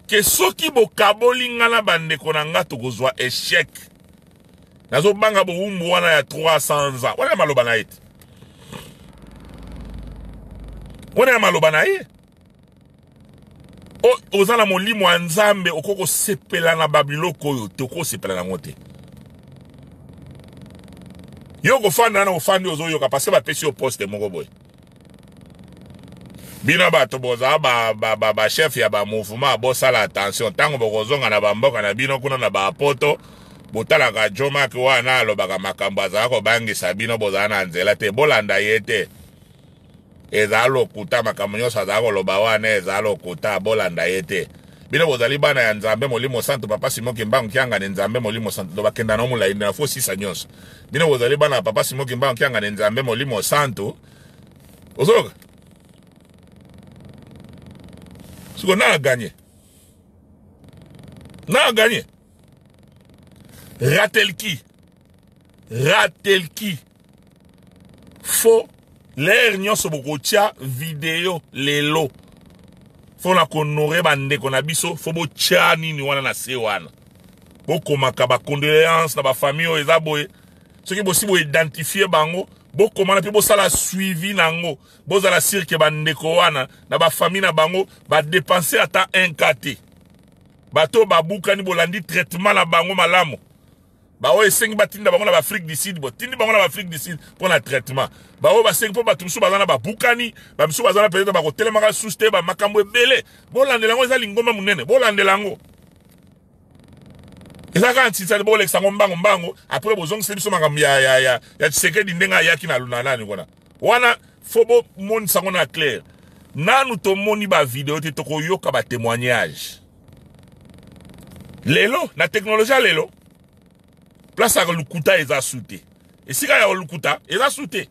ke soki bokaboli nga na bandeko na nga tokozwa échec nazobanga bowumbu wana ya 300 ans wana ya maloba na ye te wana ya maloba na ye oza na molimo ya nzambe okokosepela na babiloko oyo tokosepela nango te yo kofanda na ofandi ozoyoka parce bapesi yo poste moko boye bino bato boza ba chef ya ba mouvement bosala attention tango bokozonga na bamboka na bino kuna na bapoto botalaka Joma ke wana alobaka makambo azala kobangisa bino bozala na nzela te bolanda ye te eza lokuta makambo nyonso azala koloba wana eza lokuta bolanda ye te bino bozali bana ya nzambe molimo santo papa Simon Kimbangu kianga ne nzambe molimo santo bakenda na mula ina fo sisa nyonso bino bozali bana papa Simon Kimbangu kianga ne nzambe molimo santo ozoka suko na gagné ratel qui fo l'air nyonso bokotia vidéo lelo fo na konore bandeko na biso fo botia nini wana na se wana bokomaka ba condoléances na ba famille oyo eza boye soki bosi bo identifier bango bokomana pe bosala suivi nango bozala sirke bandeko wana na ba famille na bango ba dépenser ata 1 kate bato babukani bolandi traitement na bango malamu ba oyo esengi batinda bango na ba Afrique du Sud bo tindi bango na ba Afrique du Sud pour na traitement ba oyo basengi po bato musu bazana babukani ba musu bazana peut-être ba kotelemaka suste ba makambo ebele bolandela ngo eza lingoma munene bolandela ngo eza ka ntisa bo leksa mbango après bozong se biso makambo ya Tshisekedi ndenga yaki na luna nani kona wana fobo mon sango na clair nanu to moni ba vidéo te toko yoka ba témoignage lelo na technologie lelo place à lukuta eza souté et si ya lukuta eza souté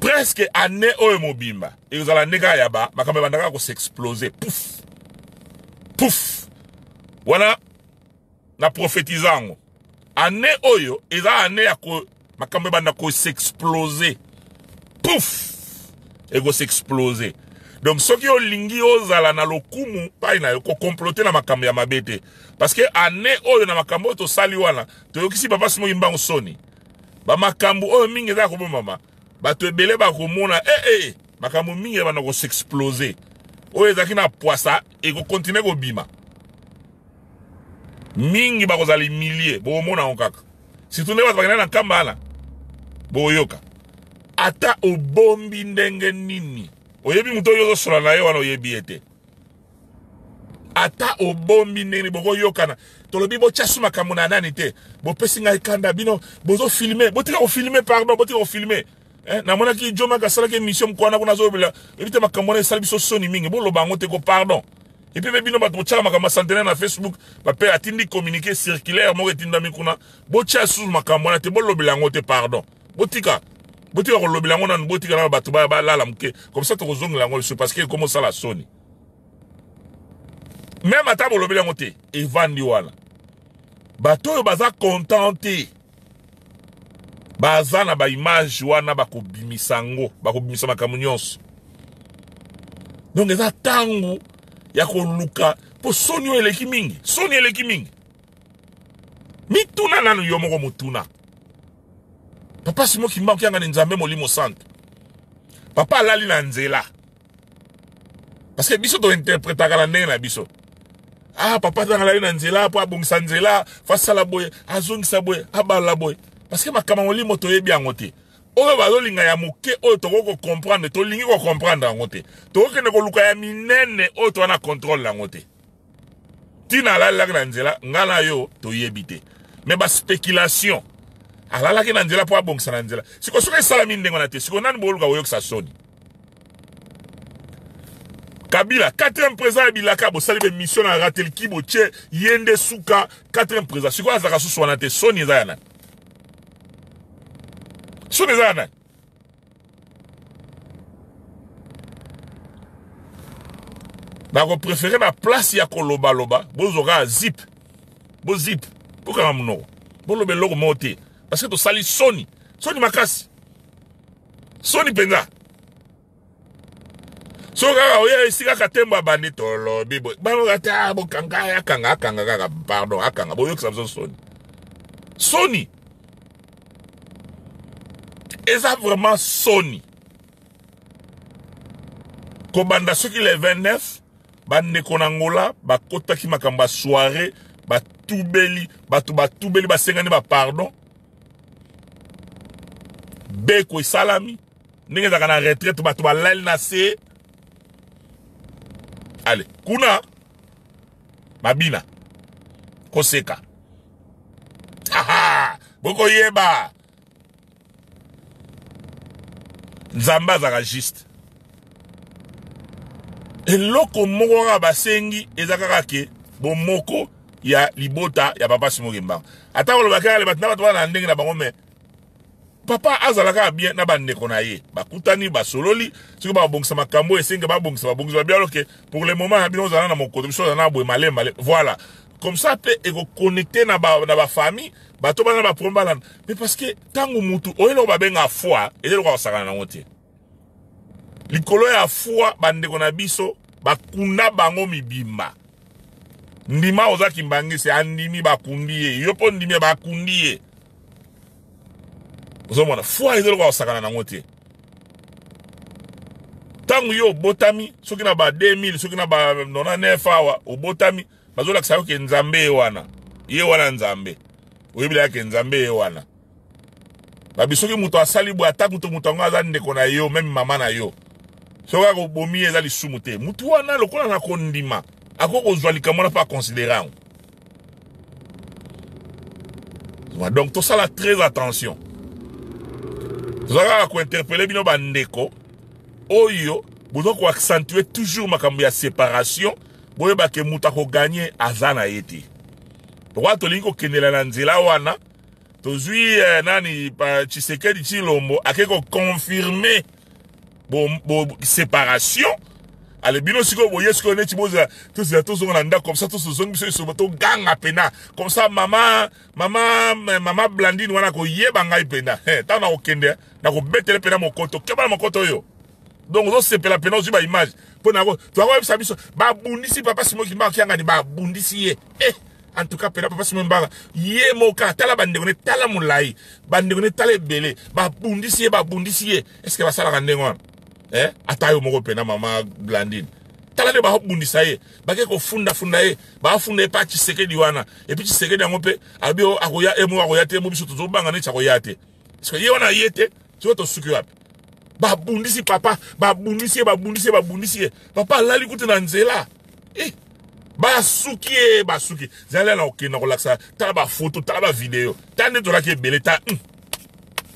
presque année oyo mobimba et vous allez nega ya ba makambo bandaka ko s'exploser pouf wana na prophétisant année oyo eza année ya ko makambo banda ko s'exploser pouf et go s'exploser donc ce qui olingi ozala na lokumu pa ina ko comploter na makambo ya mabete parce que année oyo na makambo to sali wana to yokisi papa Simon Kimbangu soni ba makambo oyo mingi za ko mama ba to ebele ba ko mona makambo mingi ba na ko s'exploser oyo ezaki na poisa et ko continuer ko bima mingi ba ko zali milliers bo mona onkaka surtout ne ba bakena na kambala bo yoka ata obombi ndenge nini oyebi muto yozo sola na ye wana oyebi ete ata obombi ndenge boko yokana tolobi bo chasu makambo na nani te bo pesinga ikanda bino bozo filmer botika ko filmer pardon botika ko filmer na mona ki Joma kasala ke mission mkwana kuna zo bila ebite makambo na sala biso soni mingi bo lobango te ko pardon Et puis bino bato tcha makamba centenaire na Facebook ba pe atindi communiqué circulaire mo etinda mikuna bo tcha sous makambo na te bo lobelango te pardon botika ko lobelango na botika na bato ba la muke comme ça to kozonga lango le parce que comment ça la soni même ata bo lobelango te e vandi wana bato baza contenté baza na ba image wana bakobimisa ngo bakobimisa makambo nyonso donc eza tango ya koluka po soni eleki mingi mituna nanu yo moko mutuna papa simo kimba kyanga nzambe molimo santo papa alali na nzela parce que biso to interprétaka na ndenge na biso papa alali na nzela po abongisa nzela fasala boye azongisa boye abala boye parce que makama molimo toyebi yango te oyo bazolinga ya moke oyo tokoko comprendre tolingi ko comprendre yango te tokokende koluka ya minene oyo towana contrôle yango te tina alalaki na nzela nga na yo toyebi te mais baspéculation alalaki na nzela po abongisa na nzela siko soki esalami ndenge wana te siko nani booluka koyokisa soni Kabila 4e président ya bilaka bosali bemission na ratel kibo tye yende suka 4e président siko azaka susu wana te soni eza ya nani soni eza ya nani bako préféré na place ya koloba bozoka zip bo zip pokana munoko bolobe loko mote parce que to sali soni makasi soni penza soka oya esika katemba bandi tolo bibo bano kata bo kanga kanga pardon akanga boyo ksa soni eza vraiment soni kobanda soki le 29 bande konangola bakota ki makamba soirée batubeli basengani ba pardon beko isalami ndenge zaka na retraite bato balali na se allez kuna mabina koseka boko yeba nzamba zaka juste eloko moko kaka basengi eza kaka ke bomoko ya libota ya papa Simon Kimbangu ata kolobaka le bato bato na ndenge na bango me papa azalaka bien na bandeko na ye bakutani basololi soki babongisa makambo esenge babongisa bien que pour le moment bino zana na mokoto biso na boye malemba voilà comme ça peut eko connecter na ba famille bato bana ba problème mais parce que tango mutu oyelo babenga foi ezelo kwa sakana na ngote likolo ya foi bandeko na biso bakunda bango mibimba ndima oza kimbangisi andimi bakundi ye yopo ndimi bakundi ye ozomona foi ezelo kwa sakana na ngote tango yo botami soki na ba 2000 soki na ba 99 awa obotami bazola kisao ke nzambe ye wana nzambe oyebila yake nzambe ye wana babisoki muto asali bwa ata muto ngo aza ndeko na yo même mama na yo soka ko bomi eza lisumu te mutu wana lokola na kondima akoko zwa likamona pa considérer donc tout ça là très attention zaka ko interpeller bino bandeko oyo bozo ko accentuer toujours makambo ya séparation boye ba ke muta ko gagner azana yeti roi tolingi ko kendela na nzela wana tozui nani pa Tshisekedi Tshilombo akeko confirmer bo séparation ale bino siko boye siko neti boza tous on anda comme ça tous zongi biso to ganga pena comme ça mama Blandine wana ko yeba ngai pena ta na okende na ko betele pena mokoto keba mokoto yo donc on se pela pena ba image pona ko to ko bisa biso ba bundisi papa Simon Kimbangu kyanga ni ba bundisi ye en tout cas pena papa Simon Kimbangu ye moka tala bandeko ne tala mulai bandeko ne tala ebele ba bundisi ye est-ce que ba sala kandengo atayo moko pena mama Blandine tala de ba bundisa ye ba ke ko funda ye ba funda pa Tshisekedi wana et puis Tshisekedi ngo pe abio akoya akoya te mo biso to banga ne tsakoya te est-ce que ye wana yete tu to suki wapi ba bundisi papa ba bundisi papa lali kuti na nzela ba suki zala na okena ko laksa tala ba photo tala ba video tande to la ke bele ta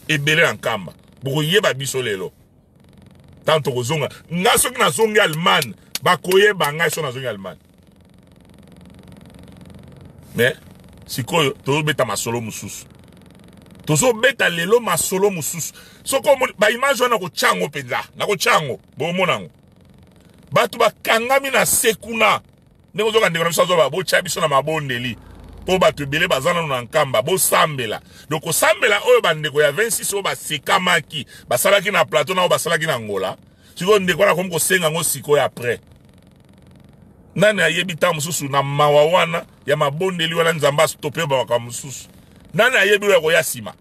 ebele en kamba boko yeba biso lelo tanto kozonga nga soki na zongi Allemagne bakoye banga so na zongi Allemagne. Mais sikoyo tozo beta masolo mususu. Tozo beta lelo masolo mususu. Soko ba image wana ko chango penza, na ko chango bo monango. Batu bakangami na sekuna. Ndeko zoka ndeko na biso zo ba bo chabiso na mabondeli. Po batu bele bazana na nkamba bo sambela. Donc ko sambela oyo bandeko ya 26 o ba sekamaki, basalaki na plateau na o basalaki na Angola. Siko ndeko na komko senga ngo sikoyo après. Nani ayebi ta mususu na mawawana ya mabondeli wana nzamba stopé ba ka mususu. Nani ayebi we ko yasima.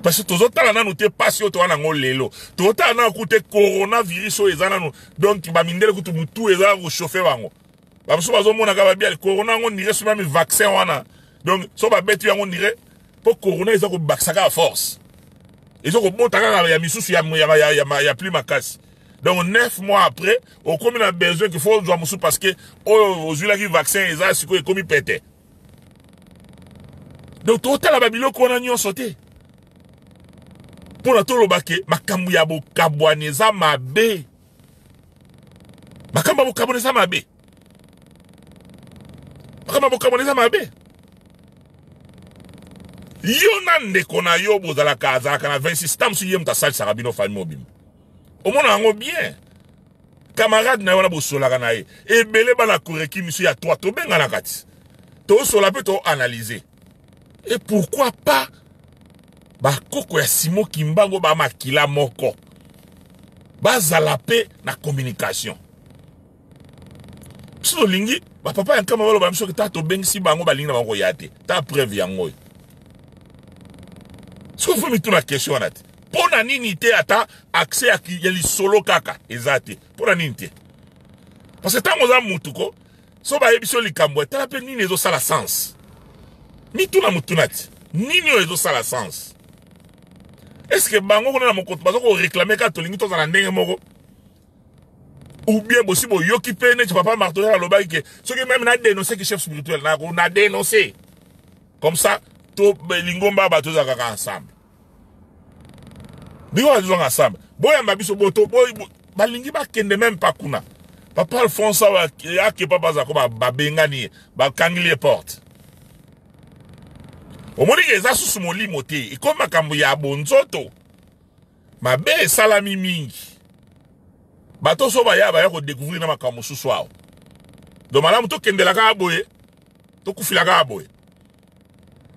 Parce que tozotala nanu te pasi yo to wana ngo lelo. Tozotala na kute coronavirus o ezana no. Donc ba mindele kutu mutu eza ko chauffer bango. Ba musu bazo mona ka ba bia le corona ngo nire so même vaccin wana. Donc so ba betu yango nire po corona eza ko baksaka à force. Ils ont monté à ya misusu ya plus makasi. Donc 9 mois après, on comme a besoin qu'il faut jouer musu parce que aux yeux qui vaccin ils a siko comme pété. Donc total la babilo qu'on a nyon sauté. Pour la tolo bake makambu ya bo kabwaneza mabe. Makamba bo kabwaneza mabe. Makamba bo kabwaneza mabe. Yo nande kona yo bozala kaza kana 26 tam su yem ta sal sarabino famille mobile. Au moins on bien. Camarade na wana bo sola kana e. Ebele ba la koreki misu ya toi to benga na kati. To sola pe to analyser. Et pourquoi pas ba koko ya Simo Kimbango ba makila moko. Ba zalape na communication. So lingi ba papa yankama walo ba miso ta to bengi si bango ba lingi na bango yate. Ta preuve yango. Ce qu'il faut me tourner la question là. Pour la nini ata accès à qui yeli solo kaka ezate. Pour la nini. Parce que tant qu'on a mutuko, so ba ebiso likambo, ta pe nini ezo sala sens. Ni tout na mutunati. Nini ezo sala sens. Est-ce que bango kona na mokoto bazo ko réclamer ka to lingi to za ndenge moko? Ou bien bossi bo yoki pene papa marteau à loba ke ce que même na dénoncer que chef spirituel na ko na dénoncer. Comme ça to lingomba bato za kaka ensemble. Bigo bato za ensemble. Boya mbabiso boto boy balingi ba kende même pas kuna. Papa Alphonse wa ya ke papa za ko ba bengani ba kangli porte. Omoni ke za susu moli moté e comme makambo ya bonzoto. Mabe salami mingi. Bato so ba ya ko découvrir na makambo susu wao. Do malamu to kende la ka boye. To kufila ka boye.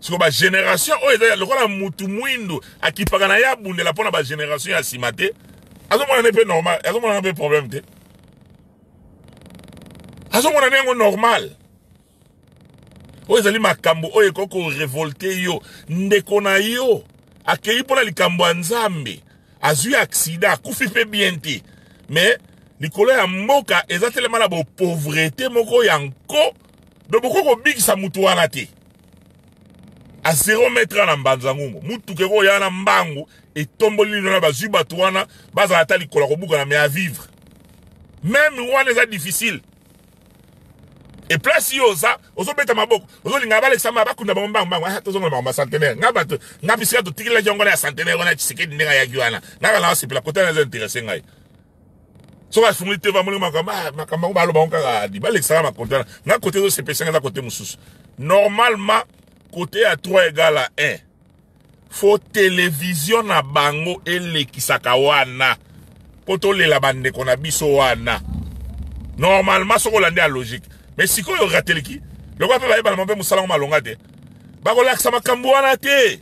C'est comme la génération, oh, le rôle de Moutou Mouindo, à qui par un bunde la pona ba génération à simate. Azo mon un peu normal, azo mon un peu problème te. Azo mon un normal. Oh, ezali makambo, oh, ekoko révolté yo, ndekona yo, akei pona likambo nzambe, azui accident, kufi pe biente. Mais, likolo ya mboka, ezatelema la bo pauvreté moko yanko, de boko ko big sa mutu wana te. À 0 mètre na mbanzangungu mutu keko ya na mbangu et tomboli na bazu batu wana baza atali kola kobuka na mais à vivre même wana c'est difficile et place yo ça ozo beta maboko ozo linga ba Alexandre ba kunda mbangu ah tozo ngoma ma centenaire ngabatu ngabisika to tikila jongo na centenaire wana Tshisekedi ndinga ya giwana ngala na sepela côté na intéressé ngai so ba fumuli te va moni makamba ba lo ba onka di ba Alexandre ma côté na côté zo sepesa ngala côté mususu normalement côté à 3 égale à 1. Faut télévision na bango et lekisaka wana. Poto le la bande qu'on a biso wana. Normalement, ce qu'on a à logique. Mais si qu'on y raté le qui, le roi peut pas le salon malonga te. Bako lak sama kambu wana te.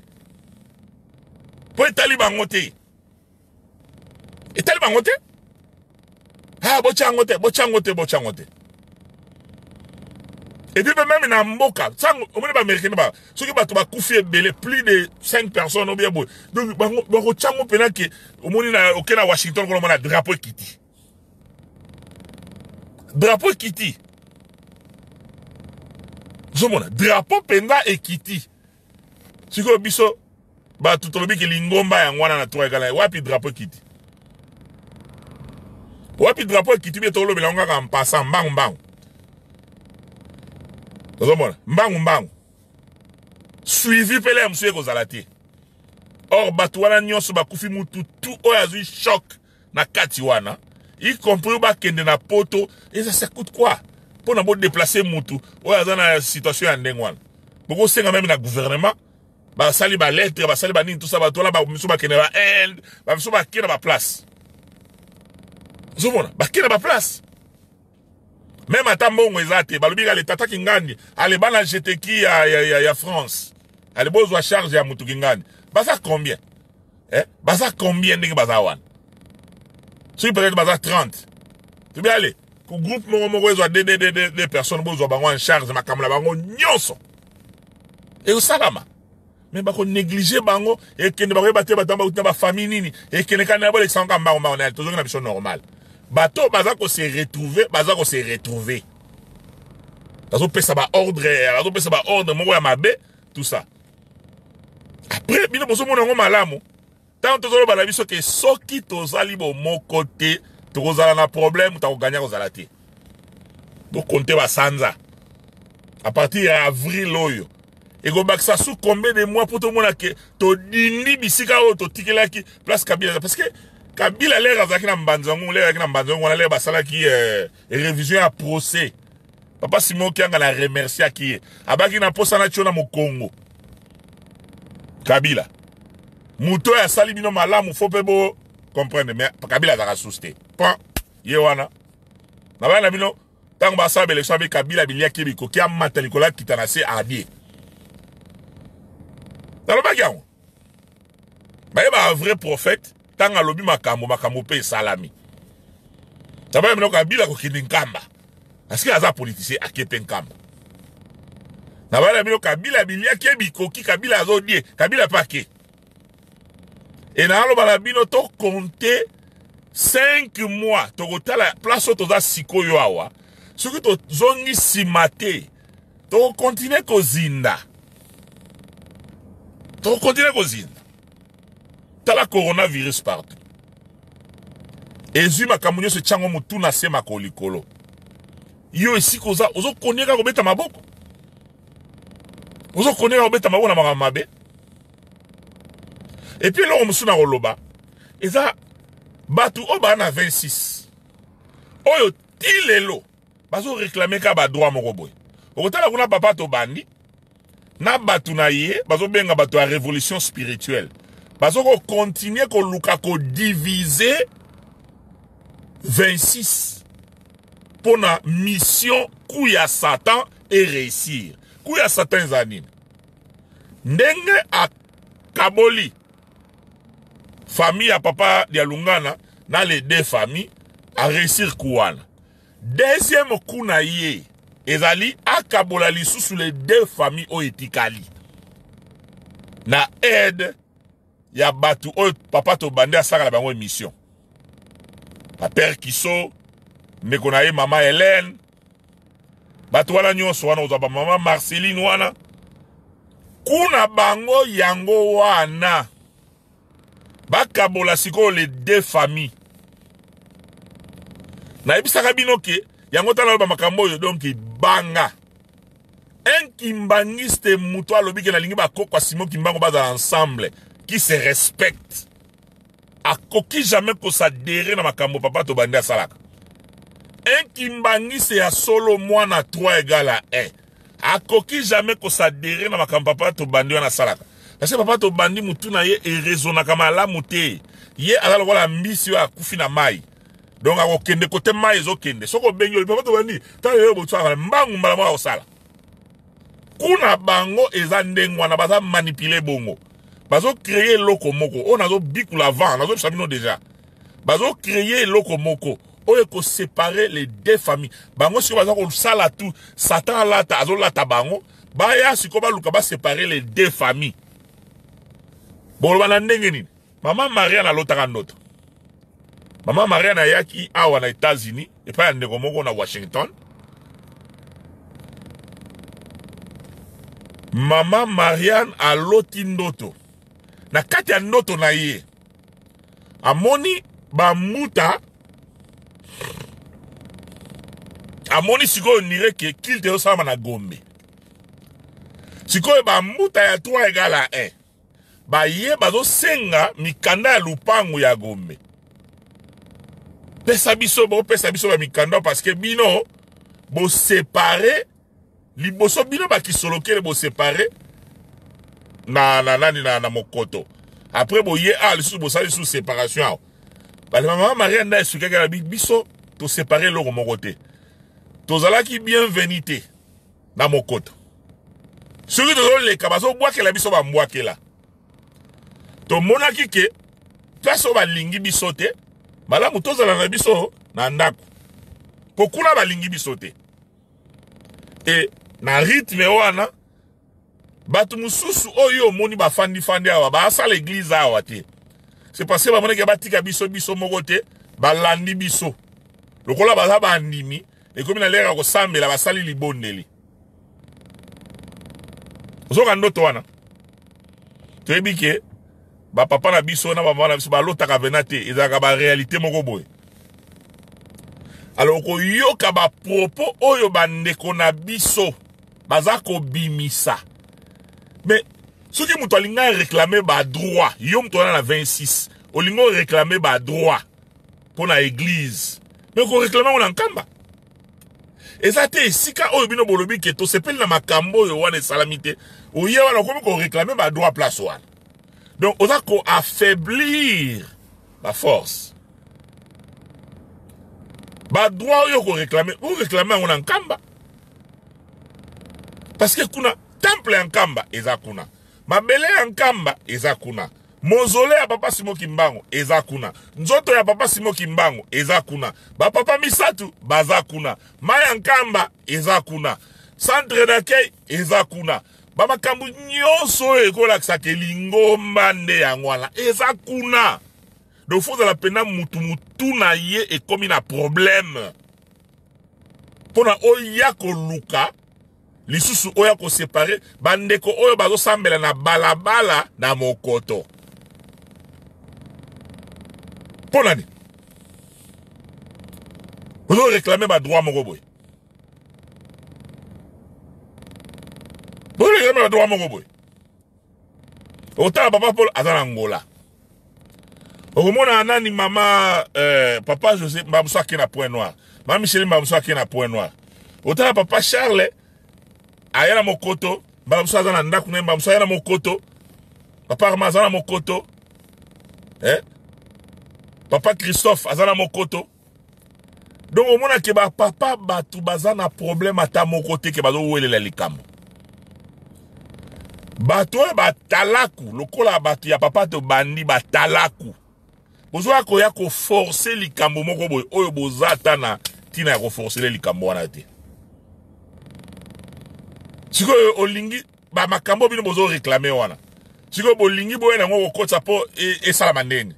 Po etali bango te. Etali bango te? Ah, bochango te. Et puis même dans Mboka, ça on est pas américain ba. Ceux qui ba koufi belé plus de 5 personnes ou bien boy. Donc ba chango pena que au monde na okena Washington ko na drapeau kiti. Drapeau kiti. Zomona drapeau penda et kiti. Siko biso ba tutolobi ke lingomba ya ngwana na 3 égale wapi drapeau kiti. Wapi drapeau kiti bi tolo bilanga ka mpasa mbangu. Mbangu. Suivi pele msuye kozalati. Or batu wana nyonso bakufi mutu tu oyo azui choc na kati wana. y compris ba kende na poto, et ça coûte quoi? Pour na déplacer Moutou, ouais, dans la situation en Dengwan. Beaucoup c'est quand même le gouvernement, bah sali ba lettre, bah sali ba ni tout ça, bah toi là, bah monsieur ba kende ba end, bah monsieur ba kende ba place. Vous voyez, bah kende ba place. Même à Tambongo ezate, bah le biga le tata kingani, allez ba na GTK ya France, allez besoin charge ya Moutou kingani, bah ça combien? Bah ça combien de bah ça wan? Si peut-être bah ça 30. Tu bien aller. Pour groupe moko des personnes besoin bango en charge ma kamla bango nyonso. Et au salama. Mais bako négliger bango et que ne ba battre batamba ba famille nini et que ne kana ba l'exanga bango on est toujours une mission normale. Bato baza ko se retrouver, Bazo pesa ba ordre, moko ya mabe, tout ça. Après bino bozo mona ngo malamu. Tant que vous avez que soki tozali bo mon côté, tozala na problème, ta gagner aux alati. Donc comptez ba sanza. À partir d'avril loyo. Et go baksa sous combien de mois pour tout le monde que to dindi bisika o to tikela ki place Kabila parce que Kabila l'air azaki na mbanzango, l'air na mbanzango on l'air basala qui révision à procès. Papa Simon qui a la remercier qui abaki na posa na chona mo Congo. Kabila. Mouto ya sali bino malamu faut pe bo comprendre mais Kabila za souster. Point. Yewana. Na bana bino tant ba sa élection avec Kabila bilia kebiko ki amata Nicolas Kitanase adie. Dans le bagarre. Mais un vrai prophète tant a lobi makambo pe salami. Ça va bino Kabila ko kininkamba. Parce que aza politicien akepe nkamba. Na bana bino Kabila bilia kebiko ki Kabila zo die, Kabila paquet. Et dans le balabino, tu compté 5 mois. Tu as la place où tu as siko yoawa. Ce que tu as zongi simate. Tu continues à zinda. Tu as la coronavirus partout. Et zuma kamunyo se chango mutu na sema kolikolo. Yo esi koza. Ozo konye ka kobeta maboko. Ozo konye ka kobeta maboko na makamabe. Et puis là, on me souvient au loba. Et ça, Batu Oba na 26. Oyo, tilelo. Bazo réclamer ka ba droit mon roboy. Okotala kuna papa to bandi. Na batu na ye, bazo benga batu a révolution spirituelle. Bazo ko continuer ko luka ko diviser 26. Pour na mission kuya Satan et réussir. Kuya Satan zanine. Ndenge a Kaboli. Famille à papa de Lungana, dans les deux familles, à réussir Kouana. Deuxième coup na ye, ezali akabola lisu sous les deux familles o etikali. Na aide, ya batu o papa to bande a saka la bango émission. Pa père Kiso, nekonaye maman Hélène, batu wana nyonso wana ozaba maman Marceline wana. Kuna bango yango wana. Bakabola siko les deux familles. Na ebisaka bino ke yango tala ba makambo yo donc banga. Un kimbangiste muto alobi ke na lingi ba kokwa Simon Kimbango baza ensemble qui se respecte. A koki jamais ko s'adhérer na makambo papa to bandi asalaka. Un kimbangiste ya solo mwana 3 égale à 1. A koki jamais ko s'adhérer na makambo papa to bandi wana salaka. Parce que papa to bandi mutu na ye e raisonna kama la muté. Ye ala wala mbisi wa kufina mai. Donc ako kende kote mai zo kende. Soko benyo papa to bandi ta yo botu ala mbangu mbala mwa osala. Kuna bango eza ndengwa na baza manipuler bongo. Bazo créer loko moko. On a zo biku la vent, on a zo sabino déjà. Bazo créer loko moko. On est séparer les deux familles. Bango si bazo ko sala tout, Satan lata azo lata bango. Baya si ko ba luka ba séparer les deux familles. Bon, Maman Marianne a l'autre note. Maman Marianne a yaki awa na États-Unis et pas en na Washington. Maman Marianne a l'autre note. Na kati ya noto na ye. Amoni ba muta. Amoni siko nire ke kilte osama na Gombe. Siko ba muta ya 3 égale à 1. Ba ye bazo senga mikanda ya lupangu ya Gombe. pesa biso ba mikanda parce que bino bo séparer liboso bino ba kisolokele bo séparer na mokoto. Après bo ye a sous bo sali sous séparation. Ba la maman Maria nda suka ka biso to séparer lo mokote. To zala ki bienvenité na mokoto. Celui de les kabazo bois que la biso ba mbwake la. To mona kike place ba lingi bisote. Bala mutoza la biso na ndako. Pokuna ba lingi bisote. Et na rythme wana batu mususu oyo moni ba fandi awa ba sa l'église awa te. C'est parce que ba mona ke batika biso mokote ba landi biso. Lokola ba ba ndimi et comme na lera ko sambela ba sali libondeli. Ozoka ndoto wana. Tebike ba papa na biso na mama na biso ba lota ka venate ezaka ba réalité moko boy. Alors ko yoka ba propos oyo ba ndeko na biso baza ko bimisa. Mais ce qui muto alinga réclamer ba droit, yo muto na 26, olingo réclamer ba droit pour la église. Mais ko réclamer on nkamba. Ezate sika oyo bino bolobi ke to sepel na makambo yo wana salamité. Oye wana ko réclamer ba droit place wana. Donc, on a qu'à affaiblir la force. Bah, droit, on réclamer. Vous réclamez en Kamba. Parce que kuna temple en Kamba, ezakuna. Mabele en Kamba, ezakuna. Mausolée à papa Simo Kimbango, ezakuna. Nzoto ya papa Simo Kimbango, ezakuna. Ba papa Misatu, bazakuna. Maya en Kamba, ezakuna. Centre d'accueil, ezakuna. Bama kambu nyonso ekola kisake lingomba nde yangwala eza kuna. Donc faut la pena mutu na ye et comme il a problème. Pona oya ko luka lisusu oya ko séparer bandeko oyo bazo sambela na balabala na mokoto. Pona ni. Vous réclamer ba droit moko boy. Vous réclamez le droit mon boy. Autant papa Paul azana Angola. Okomona nani mama papa José Mbamso qui na point noir. Maman Michel Mbamso qui na point noir. Autant papa Charles ayana mokoto, Mbamso azana ndaku na Mbamso ayana mokoto. Papa Ramazana mokoto. Papa Christophe azana mokoto. Donc au mona ke ba papa batu bazana problème ata mokote ke bazo welela likambo. Bato batalaku lokola bato ya papa to bandi batalaku bozwa ko ya ko forcer likambo moko boy oyo bozata na tina ya ko forcer likambo wana te siko olingi ba makambo bino bozo réclamer wana siko bolingi boye na ngoko kotsa po e salama nini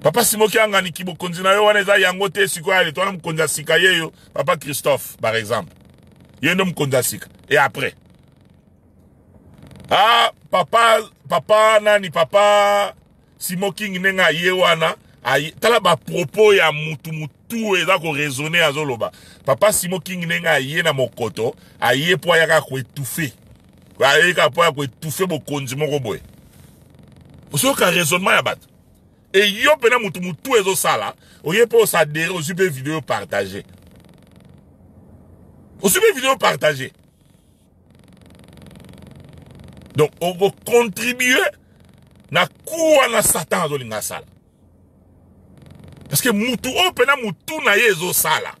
papa Simo Kianga ni kibo konzina yo wana eza yango te siko ale to na mkonza sika yeyo papa Christophe par exemple yendo mkonza sika et après ah, papa Simo King nenga yewana tala ba propos ya mutu eza ko raisonner azoloba papa Simo King nenga ye na mokoto aye po ya ka ko étouffer aye ka po ya ko étouffer bo konzi moko boy oso ka raisonnement ya bat et yo pena mutu ezo sala oye po s'adhérer au super vidéo partagée donc on va contribuer na kuwa na Satan azolinga sala parce que mutu opena mutu na yezo sala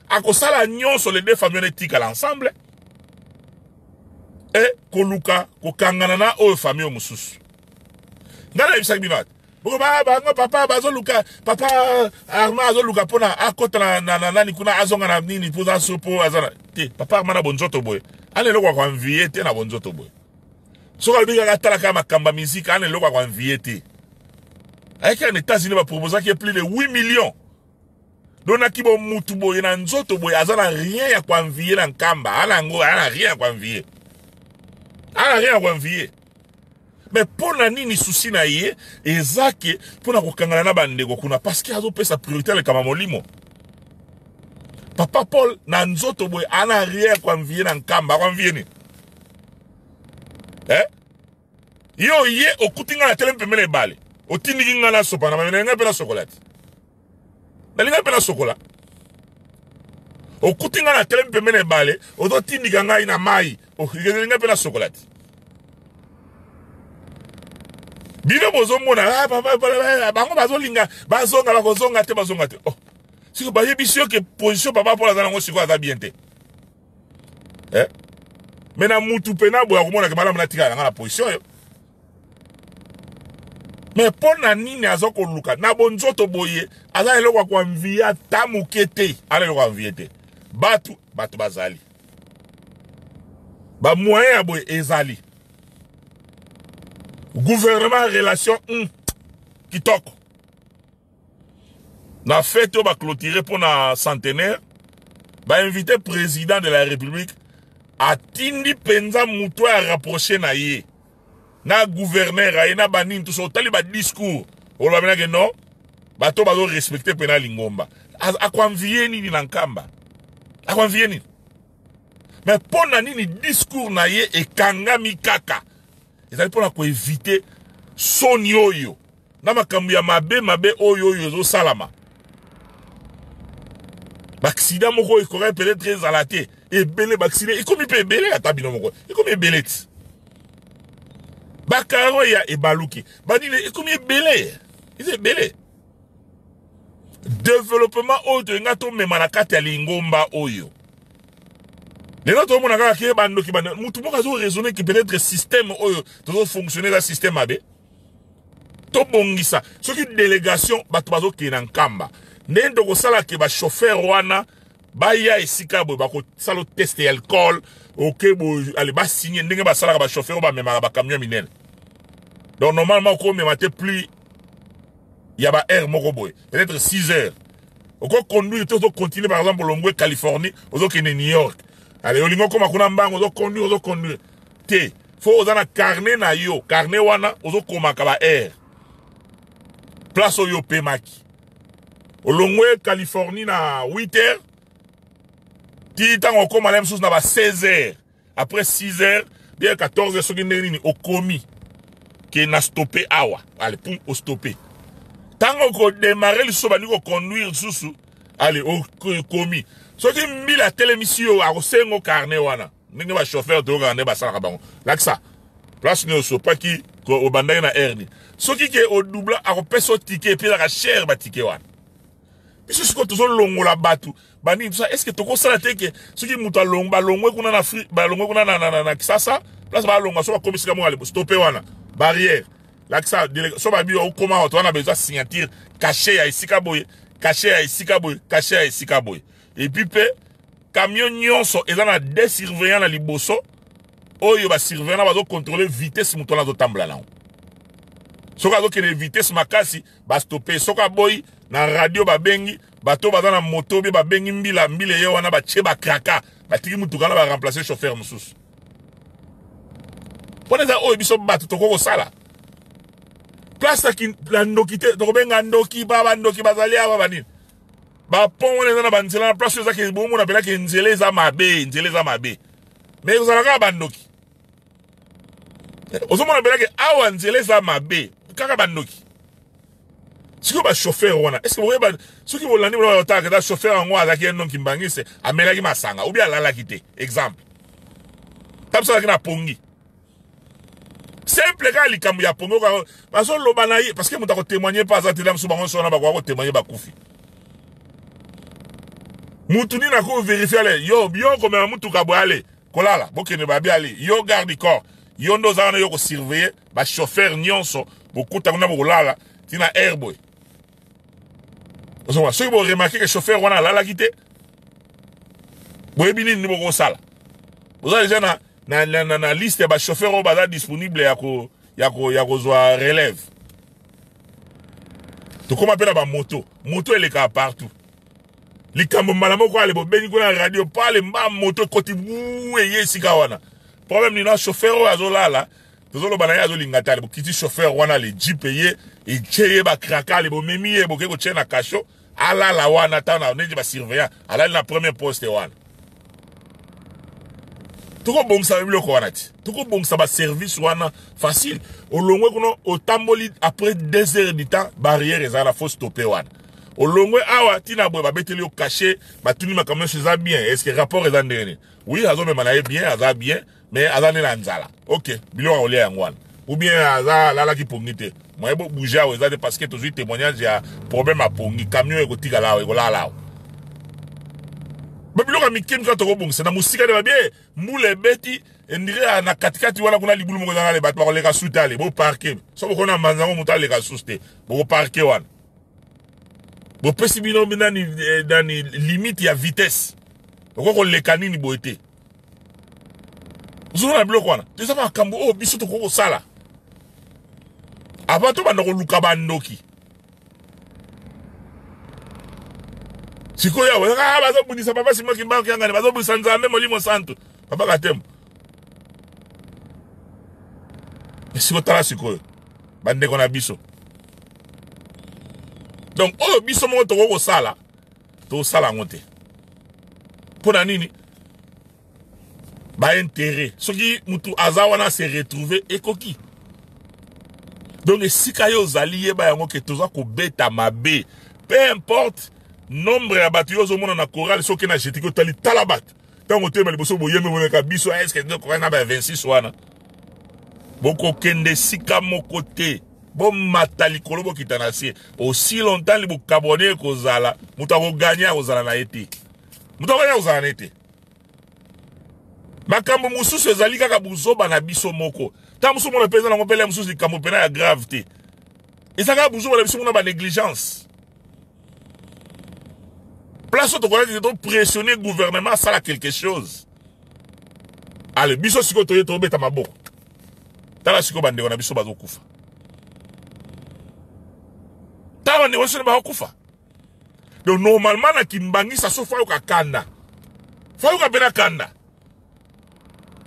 ako sala nyonso les deux familles éthiques à l'ensemble et koluka kokangana na o famille mususu ngana ibisa binat boko ba papa bazoluka papa Arma azoluka pona akota na nani kuna azonga na nini poza sopo azana te papa Arma na bonzoto boy ane lokwa kwa envier te na bonzoto boy so ka biga tala kama kamba musique ane lokwa kwa envier te avec les États-Unis va proposer qu'il y ait plus de 8 millions dona kibo mutu boy na nzoto boy azana rien ya kwa envier na kamba ana rien kwa envier mais pour la nini souci na ye ezake pour na kokangana na bandeko kuna parce que azo pesa priorité le kama molimo papa Paul na nzoto boy ana rien kwa envier na kamba kwa envier ni yo ye okutinga na tele mpemele bale otindiki nga na sopa na nalinga mpe na sokola ti nalinga mpe na sokola okuti nga na telemi pembeni ebale ozotindika ngai na mai nalinga mpe na sokola ti bino bozomona bango bazolinga bazonga te siko bayebi si yo ke position papa mpo aza nango sikoyo aza bien te me na mutu mpe na boya komona ke malamu natikala nanga na position yo me mpo na nini aza koluka na bonzoto boye aza eloko ya koanvie ata moke te ala eloko anvie te bato bazali bamoyen ya boye ezali gouvernement relation kitoko na fête oyo baclôturé pour na centenaire bainvité président de la république atindi penza mutu ya rapproché na ye na gouverneur aye na banini tout ça otali ba discours oloba benake non bato bazo respecter pena lingomba akwamvie nini na nkamba akwamvie nini mais pona nini discours na ye ekangami kaka ezali pona koevite soni oyo na makambo ya mabe oyo ezosalama baksida moko ekoka peut-être ezala te ebele baksida ekomi mpe ebele ata bino moko ekomi ebele ti bakaro ya ebaluki banini ekomi ebele eza ebele développement oyo toyenga tomema na kati ya lingomba oyo lelo tomona kaka ke bandoki mutu moko azoraisonne ke peut-être système oyo tozofonctionne eza système mabe tobongisa soki délégation bato bazokende na nkamba ndenge tokosala ke bachauffeur wana baya esika boye bakosala teste alcool oke boye ale basinye ndenge basalaka bachauffeur bamemaka bakamion minene donc normalement okomema te plus ya ba air moko boye peut-être 6 heures okoconduire te ozocontinue par exemple olongwe Californie ozokende New York ale olingo koma kuna mbango ozoconduire te fo oza na carnet na yo carnet wana ozokomaka ba air place oyo pemaki olongwe Californie na 8 heures ti tango okoma la même chose na ba 16 heures après 6 heures bien 14 heures soki ndenge nini okomi ke na stoppé awa ale pour o stopper tango ko démarrer lisusu bandi ko conduire lisusu ale okomi soki mbila télémission akosengo carnet wana ndenge ba chauffeur to carnet basalaka bango laksa place ne osopaki ko obandaki na erni soki ke odubla akopesa ticket pe la cher ba ticket wana biso siko tozolongola bato bani tout ça est-ce que tokosala te ke soki mutu balongwe kuna na Afrique balongwe kuna na Kisasa place balongwa so bakomisika mo ale stopper wana barrière laksa so babi okoma wato wana besoin signature caché ya isika boye et puis pe camion nyonso eza na des surveillants na liboso oyo ba surveillant bazo contrôler vitesse mutu na zo tambula na soka zo kene vitesse makasi ba stopper soka boy na radio babengi bato baza na moto be babengi mbila ye wana ba cheba kraka batiki mutu kana ba remplacer chauffeur mususu poneza oyo biso bato tokoko sala place ki la ndokite tokobenga ndoki baba ndoki bazali aba banini ba pon wana na banzela na place za ke bomo na belaki nzeleza mabe mais ozalaka bandoki ozomona belaki awa nzeleza mabe kaka bandoki siko ba chauffeur wana est-ce que vous voyez soki bolandi bolo otaka da chauffeur ngo azaki eno kimbangise amelaki masanga ou bien alalaki te exemple tapsa na pongi simple ka likambo ya pongo ka baso loba na ye parce que muta ko témoigner pas za telam so bango so na ba ko témoigner ba kufi mutu ni na ko vérifier le yo comme mutu ka bo ale kolala bokene ba bi ale yo garde corps yo ndo za na yo ko surveiller ba chauffeur nyonso bokuta kuna bokolala tina airboy ozo so bo remarquer que chauffeur wana lala kité boyebi nini boko sala ozo déjà na liste ba chauffeur o baza disponible ya ko zwa relève to koma pena ba moto elle est partout likambo malamo ko ale bo beni ko na radio pale mba moto koti buye sika wana problème ni na chauffeur o azolala tozolo bana ya zolinga bo kiti chauffeur wana le jeep ye et cheye ba kraka le bo memi ye bo ke ko chena kasho ala la wana tana neji ba surveillant ala na premier poste wana Toko bongsa biloko wana ti. Toko bongsa ba service wana facile. Olongwe kono otamboli après 2 heures du temps barrière ezala faut stopper wana. Olongwe awa tina boye babeteli yo caché batuni makamyo chez bien. Est-ce que rapport est ndene? Oui, azo me manaye bien, aza bien, mais aza na nzala. OK, biloko olia yangwana. Ou bien aza lala ki pongite. Moi bo bouger au ezade parce que toujours témoignage ya problème a pongi camion e kotika la e kolala. Babiloko mikem ka toko bongsa na musika de babie mule beti ndire na katikati wana kuna libulu moko na le bat ba koleka sutale bo parquer. So bo kona manzango mutale ka suste. Bo parquer wana. Bo pesi bino binani dani limite ya vitesse. Ko leka nini bo ete. Zo na biloko wana. Tesa ba kambo o biso to ko sala. Abato ba ndoko luka ba ndoki. Sikoya we bazo bunisa papa sima kimba kyangane bazo busanza memo limo santo. Papa katem. Siko tala sikoyo. Bande kona biso. Donc o biso mo to ko sala. To sala ngote. Pona nini? Ba intérêt. Soki mutu azawana se retrouver ekoki. Donc si kayo zali yeba yango ke toza ko beta mabe. Peu importe nombre ya batu yo zo mona na chorale soki na jetiko tali talabat. Tango tema liboso boyeme moneka biso est-ce que ko na ba 26 wana. Boko kende sika moko te. Bon matali kolobo kitanasi. Aussi longtemps li bo kabone ko zala, muta ko gagner ko zala na ete. Muta ko gagner ko zala na ete. Makambo mususu ezali kaka buzoba na biso moko. Ta mususu mona pesa na ngopele mususu likambo pena ya gravité. Ezaka buzoba na biso mona ba négligence. Place to connaître de pressionner le gouvernement ça la quelque chose. Allez, biso siko toye to beta maboko. Tala siko bande na biso bazo kufa. Tala ne wose ba kufa. Donc normalement na kimbangi ça so fa yo kanda. Fa yo ka bena kanda.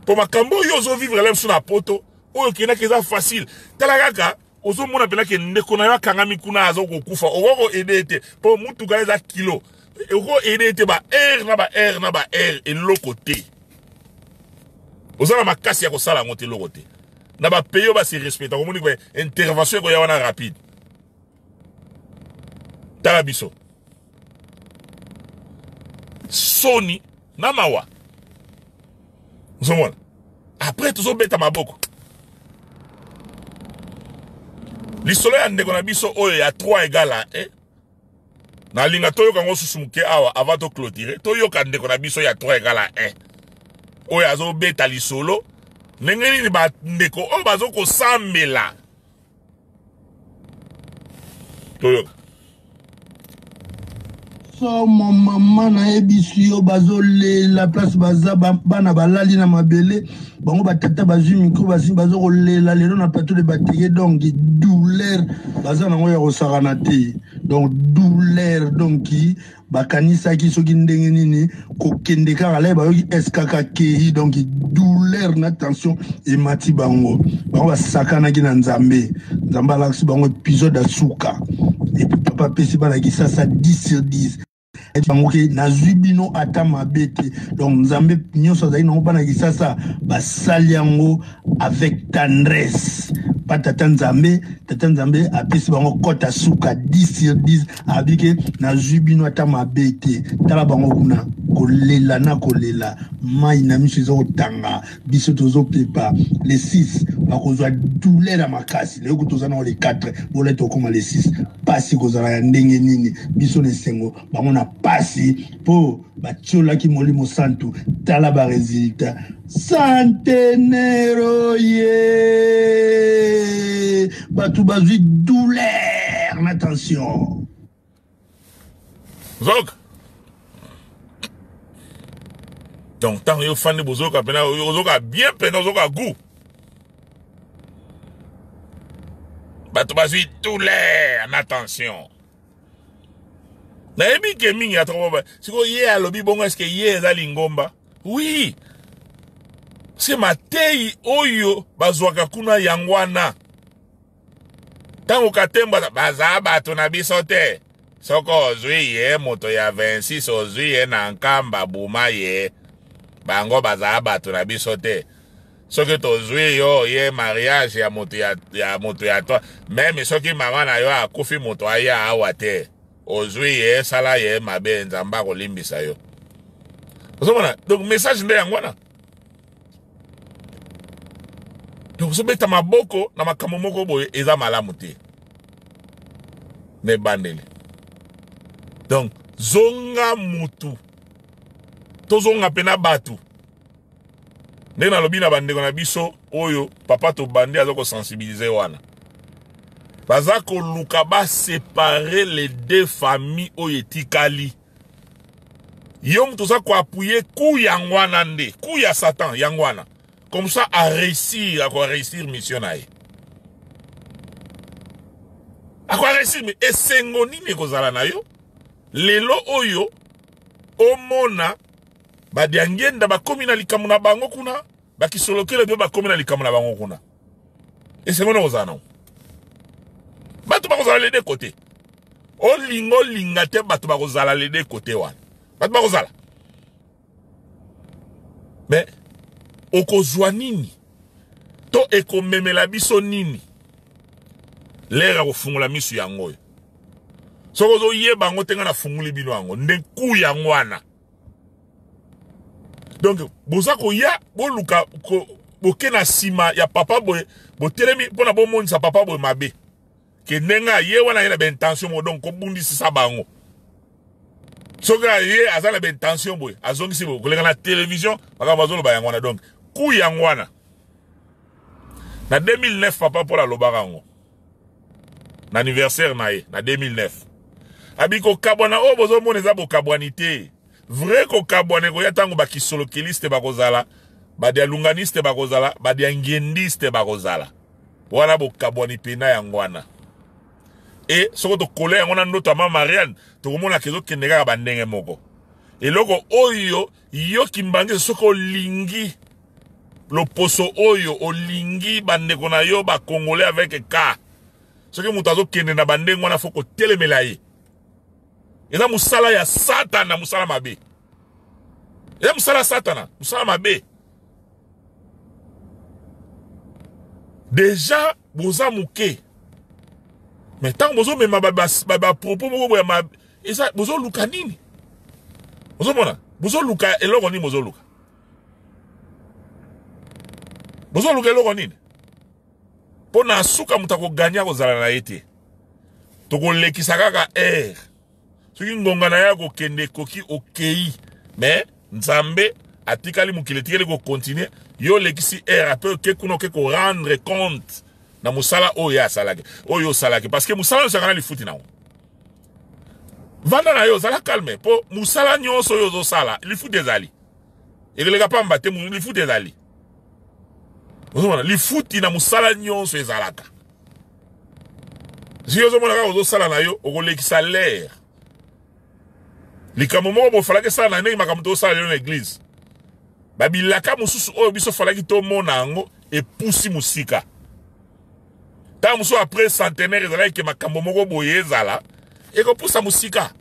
Pour makambo yo zo vivre là sur la poto, o kina keza facile. Tala kaka ozo mona pena ke ndeko na yo kanga mikuna azo ko kufa. O go aider te pour mutu ga za kilo. Ego aider te ba air na ba air et l'autre. Ozala makasi ya ko sala ngote l'autre. Na ba payo ba se respecta ko moni ko intervention ko ya wana rapide. Tala biso. Sony na mawa. Zomona. Après tout ça beta maboko. L'isolo ya ndeko na biso oyo ya 3 égale à 1. Na linga toyo kango susumuke awa avant to clôturer. Toyo ka ndeko na biso ya 3 égale à 1. Oyo azo beta l'isolo. Ndenge ni ba ndeko o bazo ko sambela. Toyo. So mama na ebisi yo bazole la place baza bana balali na mabele bango batata bazu micro basi bazo kolela lelo na plateau de bateye donc douleur baza nango ya kosakana te donc douleur donc bakanisaki soki ndenge nini kokende kaka la bayoki eskaka kei donc douleur na tension emati bango basakanaki na nzambe alakisi bango épisode asuka et puis papa pesi balaki sasa 10 sur 10 bangoke nazwi bino ata mabe te donc nzambe nyonso azali nango bana kisasa basali yango avec tendresse pa tata nzambe apesi bango kota suka 10 sur 10 abike nazwi bino ata mabe te tala bango kuna kolela na kolela mai na miso ezo kotanga biso tozopepa les 6 bakozwa douleur ya makasi lelo kutoza nango les 4 bola tokoma les 6 pasi kozala ya ndenge nini biso na esengo bango na pasi po batiolaki molimo santu tala ba résultat centenaire ye batu bazwi douleur na tension Zog. Donc tant yo fan de bozoka pena yozoka bien pena yozoka goût. Batu bazwi douleur na tension. Na ebi ke mingi atroba. Siko ye alobi bongo est-ce que ye ezali ngomba? Oui. C'est matei oyo bazwaka kuna yangwana. Tango katemba baza batu na biso te. Soko ozwi ye moto ya 26 ozwi ye na nkamba buma ye. bango baza bato na biso te soki tozwi yo ye mariage ya moto ya toi même soki mama na yo akufi moto aya awa te ozwi ye sala ye mabe nzamba kolimbisa yo ozomona donc message nde yango wana donc ozobeta maboko na makambo moko boye eza malamu te ne bandeli donc zonga mutu tozonga pena batu ndenge nalobi na bandeko na biso oyo papa to bandi azo ko sensibiliser wana baza koluka baséparer les deux familles oyo etikali yo mutu oza koapuye ku yango wana nde ku ya satan yango wana comme ça à réussir mission na ye akwa réussir mais esengo nini ekozala na yo lelo oyo omona badiangenda bakomi na likambo na bango kuna bakisolokele mpe bakomi na likambo na bango kuna esengo na kozala nango bato bakozala les deux côtés olinga te bato bakozala les deux côtés wana bato bakozala mais okozwa nini to ekomemela biso nini lera kofungula misu yango oyo soki ozoyeba yango te nga na funguli bino yango nde ku yango wana donc boza koya boluka boke na nsima ya papa boye botelemi mpona bomonisa papa boye mabe ke ndenge aye wana ye na baintention mo donc kobundisisa bango soki aye aza na baintention boye azongisi boye kolenga na télévision makambo azoloba yango wana donc ku yango wana na 2009 papa mpola alobaka yango na anniversaire na ye na 2009 abi kokabwana oyo bozomona eza bokabwani te vrai kokabwane koya ntango bakisolokeliste bakozala badialunganiste bakozala badiangendiste bakozala wana bokabwani pena yango wana e soko tokole yango na ndoto ya mama Marianne tokomona kezokende kaka bandenge moko eloko oyo yo kimbangi soki olingi loposo oyo olingi bandeko na yo bakongole avec ka soki moto azokende na bandenge wana fo kotelemela ye eza musala ya satana musala mabe eza musala satana musala mabe déjà boza muke mais tant bozo mema ba propos moko boya mabe eza bozo luka nini bozo mona bozo luka eloko nini bozo luka eloko nini pona suka mutako ganya kozala na yete tokolekisa kaka air soki ngonga na ya kokende koki okei mais nzambe atikali mukili tikeli ko continuer yo lekisi air ape ke kuno ke ko rendre compte na musala oyo asalaki oyo salaki parce que musala yo sakana lifuti nawo vanda na yo zala calme po musala nyonso yo zo sala lifuti ezali ekeleka pamba te lifuti ezali ozomona lifuti na musala nyonso ezalaka si yo zomona ka ozo sala na yo okolekisa l'air likambo moko bofalaki sala na ndenge makambo tosala lelo na église babilaka mosusu oyo biso falaki tomona yango epusi musika ntango mosusu après centenaire ezalaki ke makambo moko boye ezala ekopusa musika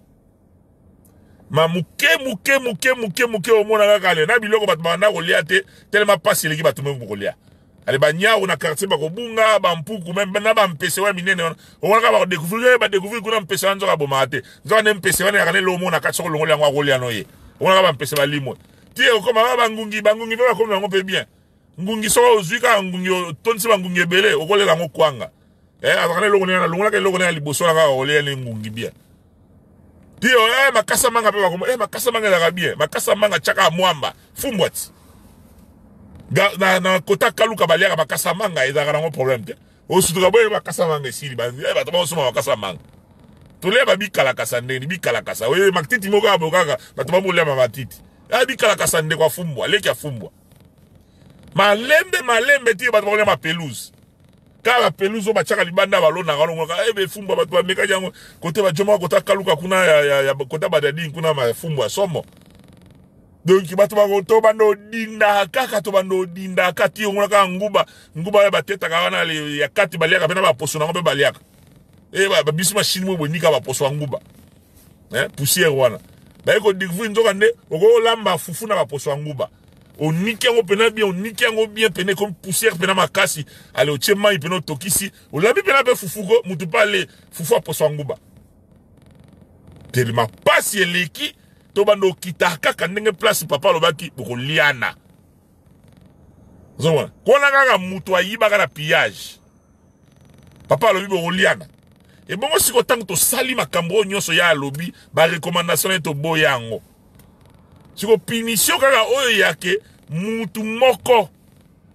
ma muke omona kaka le na biloko bato banda kolia te telema pasi eleki bato moko kolia ale banyawu na quartier bakobunga bampuku meme na bampese wa minene wana omonaka badécouvrir kuna mpese wana nzoka bomaka te nzoka nde mpese wana yakane lomona kati soko longoli yango akolia no ye omonaka bampese balimwe tie okoma bangungi mpe bakomi yango mpe bien ngungi soko ozwi kaka ngungi otondisi bangungi ebele okolela yango kwanga azakane longolaka eloko nena liboso na kaka okolia ne ngungi bien tie makasa manga mpe bakoma makasa manga ezaka bien makasa manga tiaka mwamba fumbwati na kota kaluka baliaka makasa manga ezaka nango problème te osutuka boye makasa manga esili bato baosoma makasa manga tolia babikalakasa ndeni bikalakasa oye matiti moko abo kaka bato babolia matiti bikalakasa nde kwa fumbwa leki ya fumbwa malembe tie bato bakolia mapelouse kaka bapelouse o batiaka libanda balonaka longoka ebe fumbwa bato bamekaki yango kote bajoma kota kaluka kuna ya kota badadini kuna mafumbwa somo donc bato bakoto bando dinda kaka to bando dinda kati ngona ka nguba ya bateta ka wana ya kati baliaka pena ba poso na ngombe baliaka ba bisu machine mo bonika ba poso nguba poussière wana ba ko découvrir nzoka nde oko lamba fufu na ba poso nguba on nique yango pena bien, on nique yango bien pena comme poussière pena makasi. Allez au tchema il pena tokisi. On l'a pena be fufugo, mutu pas le fufu aposo nguba. Tellement pas si eleki to bando kitaka kandenge place papa lobaki boko liana. Zoma. Kona kaka mutu ayiba kana pillage. Papa lobi boko liana. Et bon si kotango to sali makambo nyonso ya lobi ba recommandation to boyango. Si ko punition kaka oyo yake mutu moko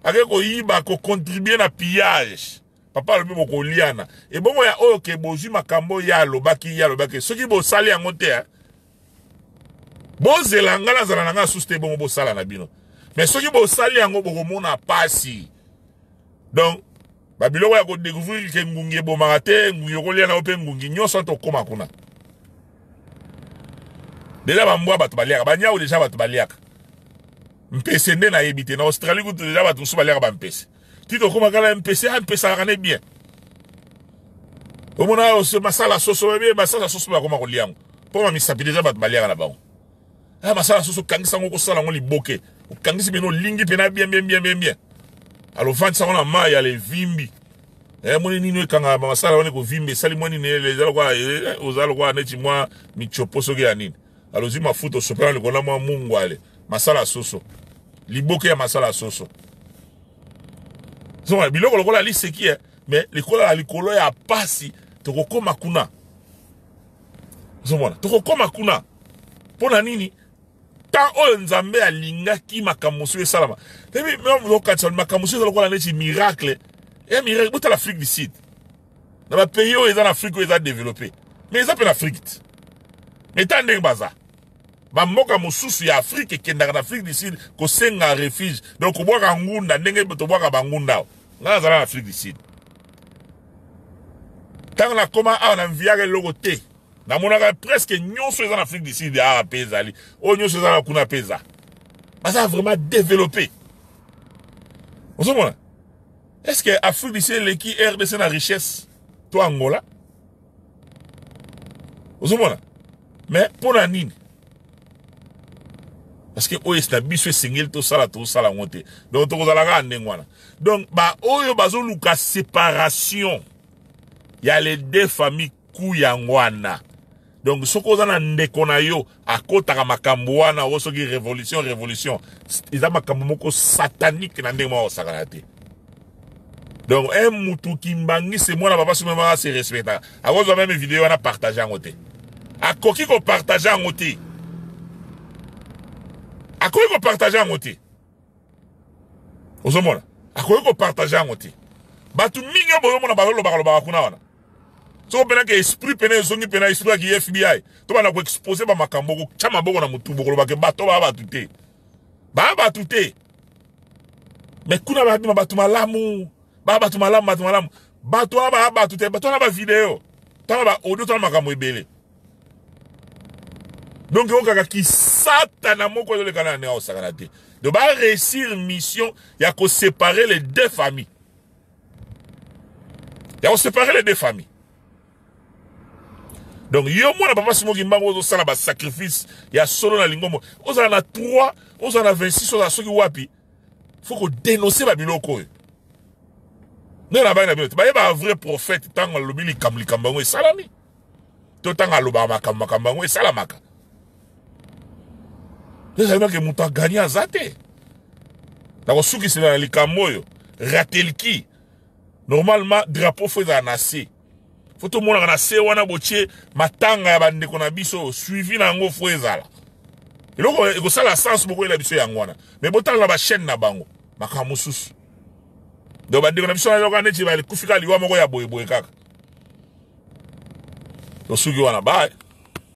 ake ko yiba ko contribuer na pillage. Papa lobi boko liana. Et bon ya oyo ke bozi makambo ya lobaki soki bo sali yango te bo zelanga na zala nga suste bon bo sala na bino. Mais soki bo sali yango boko mona pasi. Donc babiloko ya ko découvrir ke ngungi bo marate ngungi ko liana ope ngungi nyoso to koma kuna. Déjà bambwa batu baliaka banya ou déjà batu baliaka. Mpese nde na yebite na Australie ko déjà batu su baliaka ba mpese. Tito koma kala mpese mpesa kana bien. Omona o se masala soso bien masala soso ba koma ko liango. Po ma misapi déjà batu baliaka na bango. Ah masala soso kangisa ngo ko sala ngo liboke. O kangisi bino lingi pena bien. Alors vant ça on a ma ya le vimbi. Moni nino kanga masala on ko vimbi sali moni ne les alwa ozalo kwa neti mwa michopo soge ya nini. Alors zima futo sopra le kona mwa mungu ale. Masala soso. Liboke ya masala soso. So biloko lokola li seki mais likola likolo ya pasi tokokoma kuna. So mwana tokokoma kuna. Pona nini? Ta oyo nzambe alingaki makamusu esalama. Tebi même lokatsa makamusu lokola neti miracle. Et miracle buta l'Afrique du Sud. Dans le pays où ils en Afrique où ils ont développé. Mais ils appellent l'Afrique. Mais tant de baza. Ba moka mususu ya Afrique kenda na Afrique du Sud ko senga refuge. Donc ko boka ngunda ndenge to boka bangunda. Nga za Afrique du Sud. Tant la koma a na viage logo te. Na monaka presque nyonso en Afrique du Sud a pezali. O nyonso za kuna peza. Mais ça a vraiment développé. Vous comprenez? Est-ce que Afrique du Sud qui RDC na richesse toi Angola? Vous comprenez? Mais pour la nini? Parce que oyo c'est biso singel to sala monter. Donc to kozala ka ndengwana. Donc ba oyo bazo luka séparation. Il y a les deux familles kuyangwana. Donc soko za na ndeko na yo akota makambo wana osoki révolution. Iza makambo moko satanique na ndemo sakanate. Donc un mutu kimbangi c'est moi na papa se mema se respecta. Akozo même vidéo na partager en côté. Akoki ko partager en côté. Akoki ko partager en côté. Ozomona. Akoki ko partager en côté. Batu mingi boyo mona balolo bakalo kuna wana. So pena ke esprit pena zongi pena esprit ki FBI. To bana ko exposer ba makambo ko chama boko na mutu boko ba ke bato ba batute. Ba batute. Mais kuna ba bima batu malamu. Ba batu malamu. Bato ba batute, bato na ba vidéo. To ba audio to makambo ebele. Donc on kaka ki satana moko le kana ne o sakanate. De ba réussir mission ya ko séparer les deux familles. Ya ko séparer les deux familles. Donc yo mona papa simo ki mbango zo sala ba sacrifice ya solo na lingomo. Oza na 3, oza na 26 oza soki wapi. Faut ko dénoncer ba biloko. Non na ba na biloko. Ba yeba vrai prophète tanga lobili kambango e salami. To tanga loba makambango e salamaka. C'est ça que muta gagné azate. D'accord, ceux qui sont dans les camoyo, ratelki. Normalement, drapeau faut dans assez. Faut tout le monde en assez, wana boche, matanga ya bande kona biso, suivi na ngo faut ezala. Et donc, il y a la sens beaucoup la biso yangwana. Mais botan la ba chaîne na bango, makamusus. Donc, bande kona biso na yokane, tu vas le kufika liwa moko ya boye kaka. Donc, ceux qui wana ba,